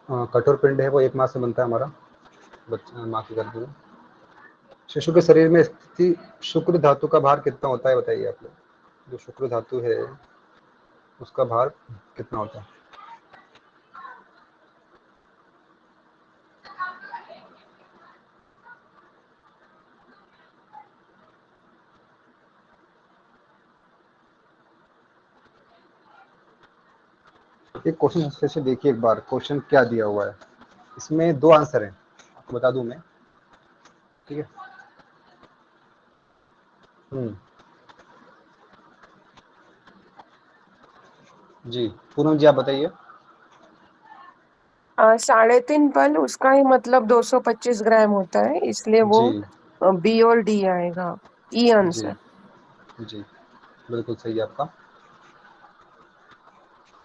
कठोर पिंड है वो 1 मास से बनता है हमारा बच्चा माँ के गर्भ में। शिशु के शरीर में स्थित शुक्र धातु का भार कितना होता है बताइए आप लोग। जो शुक्र धातु है उसका भार कितना होता है? एक क्वेश्चन अच्छे से देखिए एक बार, क्वेश्चन क्या दिया हुआ है। इसमें 2 आंसर हैं, आपको बता दूं मैं। ठीक है। जी, पूनम जी आप बताइए। 3.5 पल, उसका ही मतलब 225 ग्राम होता है, इसलिए वो जी बी और डी आएगा। ई जी आंसर। जी, बिल्कुल सही है आपका।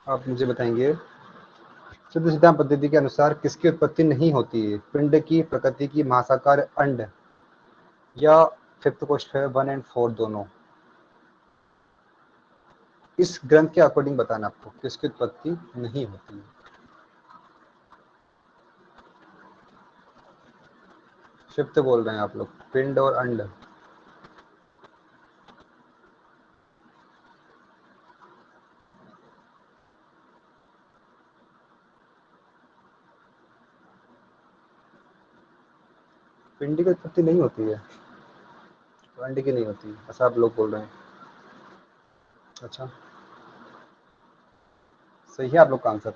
आप मुझे बताएंगे, शुद्ध सिद्धांत पद्धति के अनुसार किसकी उत्पत्ति नहीं होती है? पिंड की, प्रकृति की, महासाकार, अंड, या फिफ्थ क्वेश्चन है 1 और 4 दोनों? इस ग्रंथ के अकॉर्डिंग बताना आपको किसकी उत्पत्ति नहीं होती है। फिफ्थ बोल रहे हैं आप लोग, पिंड और अंड। पिंड की उत्पत्ति नहीं होती है, तो अंड की नहीं होती, ऐसा आप लोग बोल रहे हैं। अच्छा, सही है आप लोग का आंसर।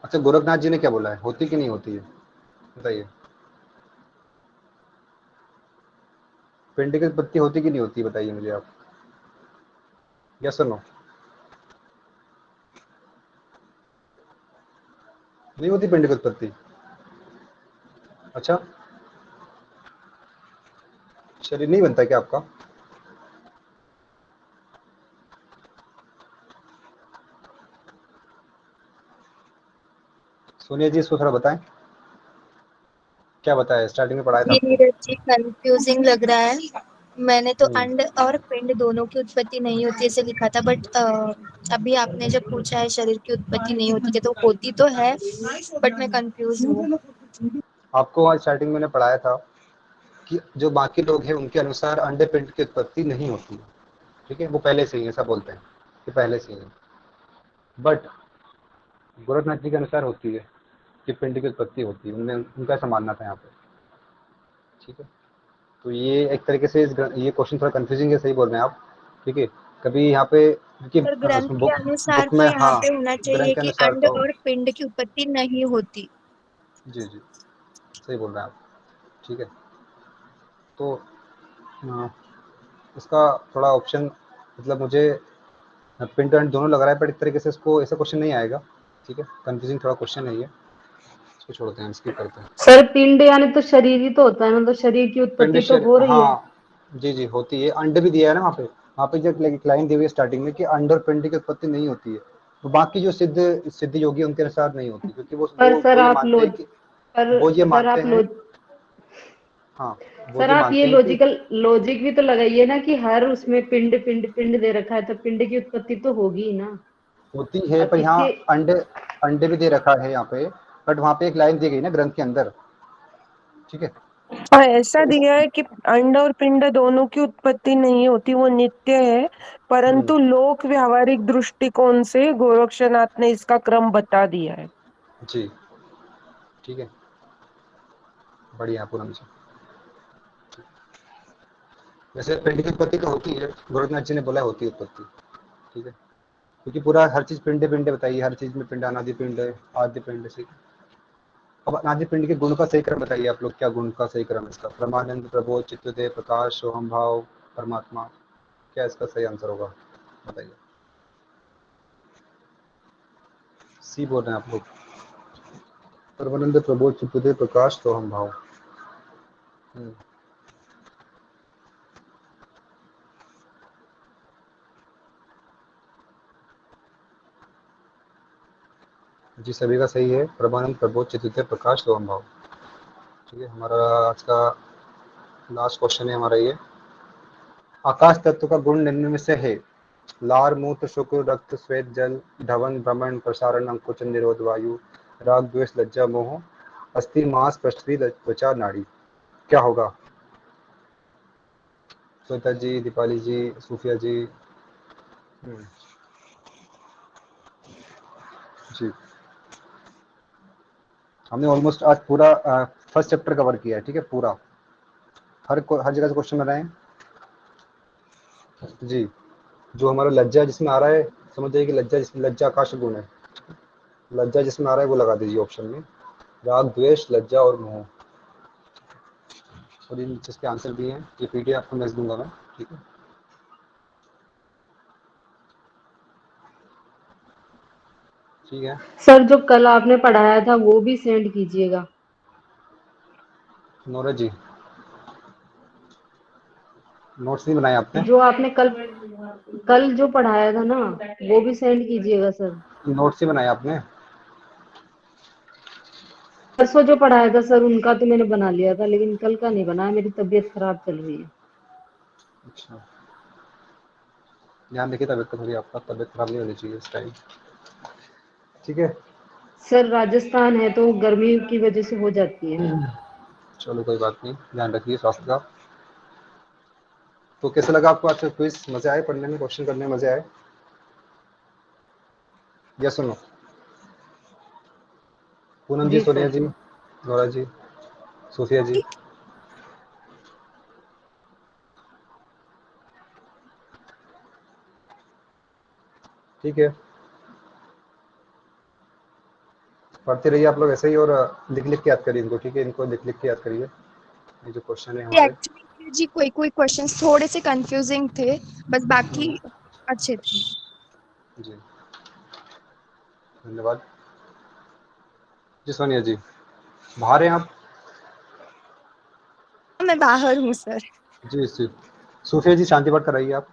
अच्छा, गोरखनाथ जी ने क्या बोला है, होती कि नहीं होती है बताइए। पिंड की उत्पत्ति होती कि नहीं होती बताइए मुझे आप। यस और नो? नहीं होती पिंड की उत्पत्ति? अच्छा, शरीर नहीं बनता क्या आपका? सोनिया जी इसको थोड़ा बताएं, क्या बताया, स्टार्टिंग में पढ़ाया था जी आपको। नीरज जी, कंफ्यूजिंग लग रहा है। मैंने तो हम्म, अंड और पिंड दोनों की उत्पत्ति नहीं होती ऐसे लिखा था, बट अभी आपने जब पूछा है शरीर की उत्पत्ति नहीं होती है, तो होती तो है, बट मैं कंफ्यूज हूँ। आपको आज स्टार्टिंग मैंने पढ़ाया था कि जो बाकी लोग हैं उनके अनुसार अंडे पिंड की उत्पत्ति नहीं होती है। ठीक है, वो पहले से ही ऐसा बोलते हैं कि पहले से ही है। बट गोरखनाथ जी के अनुसार होती है कि पिंड की उत्पत्ति होती है, उनने उनका ऐसा मानना था यहाँ पे। ठीक है, तो ये एक तरीके से ये क्वेश्चन थोड़ा कंफ्यूजिंग है, सही बोल रहे हैं आप। ठीक है, कभी यहाँ पे क्योंकि पर ग्रंथ उसमें के बुक अनुसार बुक तो में, यहाँ हाँ पे होना ग्रंथ चाहिए के कि अनुसार अंड तो, और पिंड की उत्पत्ति नहीं होती। जी जी सही बोल रहे हैं आप। ठीक है, तो इसका थोड़ा ऑप्शन, मतलब मुझे पिंड एंड दोनों लग रहा है, पर एक तरीके से इसको ऐसा क्वेश्चन नहीं आएगा। ठीक है, कंफ्यूजिंग थोड़ा क्वेश्चन है ये, इसको छोड़ते हैं, स्किप करते हैं। सर पिंड यानी तो शरीर ही तो होता है ना, तो शरीर की उत्पत्ति तो हो रही है। हाँ जी जी होती है, अंड भी दिया है ना वहाँ पे जब एक लाइन दी हुई है स्टार्टिंग में कि अंड और पिंड की उत्पत्ति नहीं होती है। तो बाकी जो सिद्ध योगी उनके अनुसार नहीं होती, क्योंकि पर सर वो ये आप मानते हैं कि, वो ये सर मानते आप हैं, हाँ वो सर ये आप ये मानते हैं कि लॉजिकल लॉजिक भी तो लगाइए ना कि हर उसमें पिंड पिंड पिंड दे रखा है, तो पिंड की उत्पत्ति तो होगी ही ना। होती है, अब पर यहाँ इसके अंडे भी दे रखा है यहाँ पे, बट वहाँ पे एक लाइन दी गई ना ग्रंथ के अंदर। ठीक है, हाँ, ऐसा तो इस दिया है कि अंड और पिंड दोनों की उत्पत्ति नहीं होती, वो नित्य है, परंतु लोक व्यावहारिक दृष्टिकोण से गोरक्षनाथ ने इसका क्रम बता दिया है। जी ठीक है, बढ़िया पूनम जी। वैसे पिंड की उत्पत्ति तो होती है, गोरखनाथ जी ने बोला होती है उत्पत्ति। ठीक है, क्योंकि पूरा हर चीज पिंडे पिंडे बताइए, हर चीज में पिंड, अनादि पिंड है, आदि पिंड से। अब अनादि पिंड के गुण का सही क्रम बताइए आप लोग, क्या गुण का सही क्रम है इसका? परमानंद, प्रबोध, चित्तदेव, प्रकाश, सोहम भाव, परमात्मा, क्या इसका सही आंसर होगा बताइए? सी बोल रहे हैं आप लोग, परमानंद, प्रबोध, चित्तदेव, प्रकाश, सोहम भाव। जी सभी का सही है, परमानंद, प्रबोध, चित्तदेव, प्रकाश, सोहम भाव। ठीक है, हमारा आज का लास्ट क्वेश्चन है हमारा ये, आकाश तत्व का गुण निम्न में से है? लार, मूत्र, शुक्र, रक्त, श्वेत, जल, धवन, भ्रमण, प्रसारण, अंकुचन, निरोध, वायु, राग, द्वेष, लज्जा, मोह, अस्थि, मांस, पृथ्वी, त्वचा, नाड़ी। क्या होगा? श्वेता जी, दीपाली जी, सूफिया जी। जी हमने ऑलमोस्ट आज पूरा फर्स्ट चैप्टर कवर किया है। ठीक है, पूरा हर जगह से क्वेश्चन बनाए जी। जो हमारा लज्जा जिसमें आ रहा है, समझ जाइए कि लज्जा आकाश गुण है। लज्जा जिसमें आ रहा है वो लगा दीजिए ऑप्शन में, राग, द्वेष, लज्जा और मोह। और इन जिसके आंसर भी हैं, ये पीडीएफ आपको भेज दूंगा मैं। ठीक है, ठीक है सर जो कल आपने पढ़ाया था वो भी सेंड कीजिएगा। नोरा जी, नोट्स नहीं बनाए आपने? जो आपने कल जो पढ़ाया था ना वो भी सेंड कीजिएगा सर। नोट्स ही बनाए आपने? परसों जो पढ़ाया था सर उनका तो मैंने बना लिया था, लेकिन कल का नहीं बनाया, मेरी तबीयत खराब चल रही है। अच्छा, ध्यान रखिए तबीयत का, थोड़ी आपका तबीयत खराब नहीं होनी चाहिए इस टाइम। ठीक है सर राजस्थान है तो गर्मी की वजह से हो जाती है। चलो कोई बात नहीं, ध्यान रखिए स्वास्थ्य का। तो कैसा लगा आपको आज का क्विज? मजे आए पढ़ने में, क्वेश्चन करने में मजे आए? या सुनो, पूनम जी, जी सोनिया सर। जी, नोरा जी, सूफिया जी। ठीक है, पढ़ते रहिए आप लोग ऐसे ही, और लिख लिख के याद करिए इनको। ठीक है, इनको लिख लिख के याद करिए, ये जो क्वेश्चन है हमारे। एक्चुअली जी कोई कोई क्वेश्चंस थोड़े से कंफ्यूजिंग थे, बस बाकी अच्छे थे। जी धन्यवाद। जी सोनिया जी, बाहर हैं आप? मैं बाहर हूँ सर। जी जी, सूफिया जी शांति पाठ कराइए आप।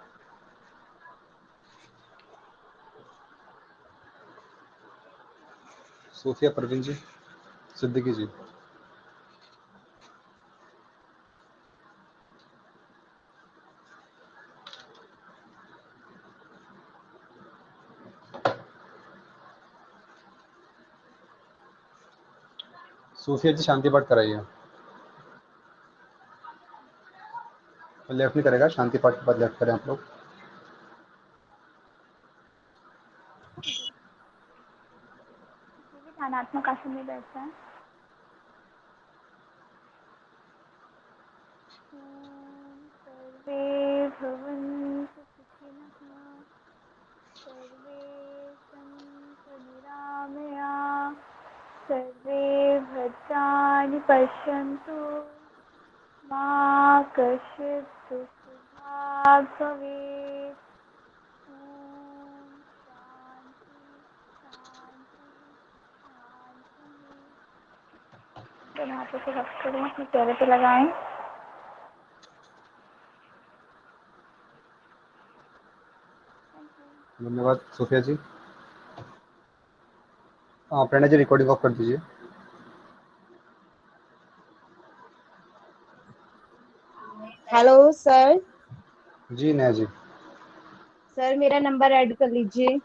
सूफिया परवीन जी, सिद्दीकी जी। सूफिया जी शांति पाठ कराइए। लेफ्ट नहीं करेगा, शांति पाठ के बाद लेफ्ट करें आप लोग। ध्यानात्मक आसन में बैठना है। सर्वे भवन्तु सुखिनः सर्वे सन्तु निरामयाः सर्वे भद्राणि पश्यन्तु मा कश्चित् दुःखभाग् भवेत् तो हाथों को रख कर अपने चेहरे पे लगाएं। धन्यवाद Sophia ji. Pranay ji recording off कर दीजिए। Hello sir. जी नया जी। सर मेरा नंबर ऐड कर लीजिए।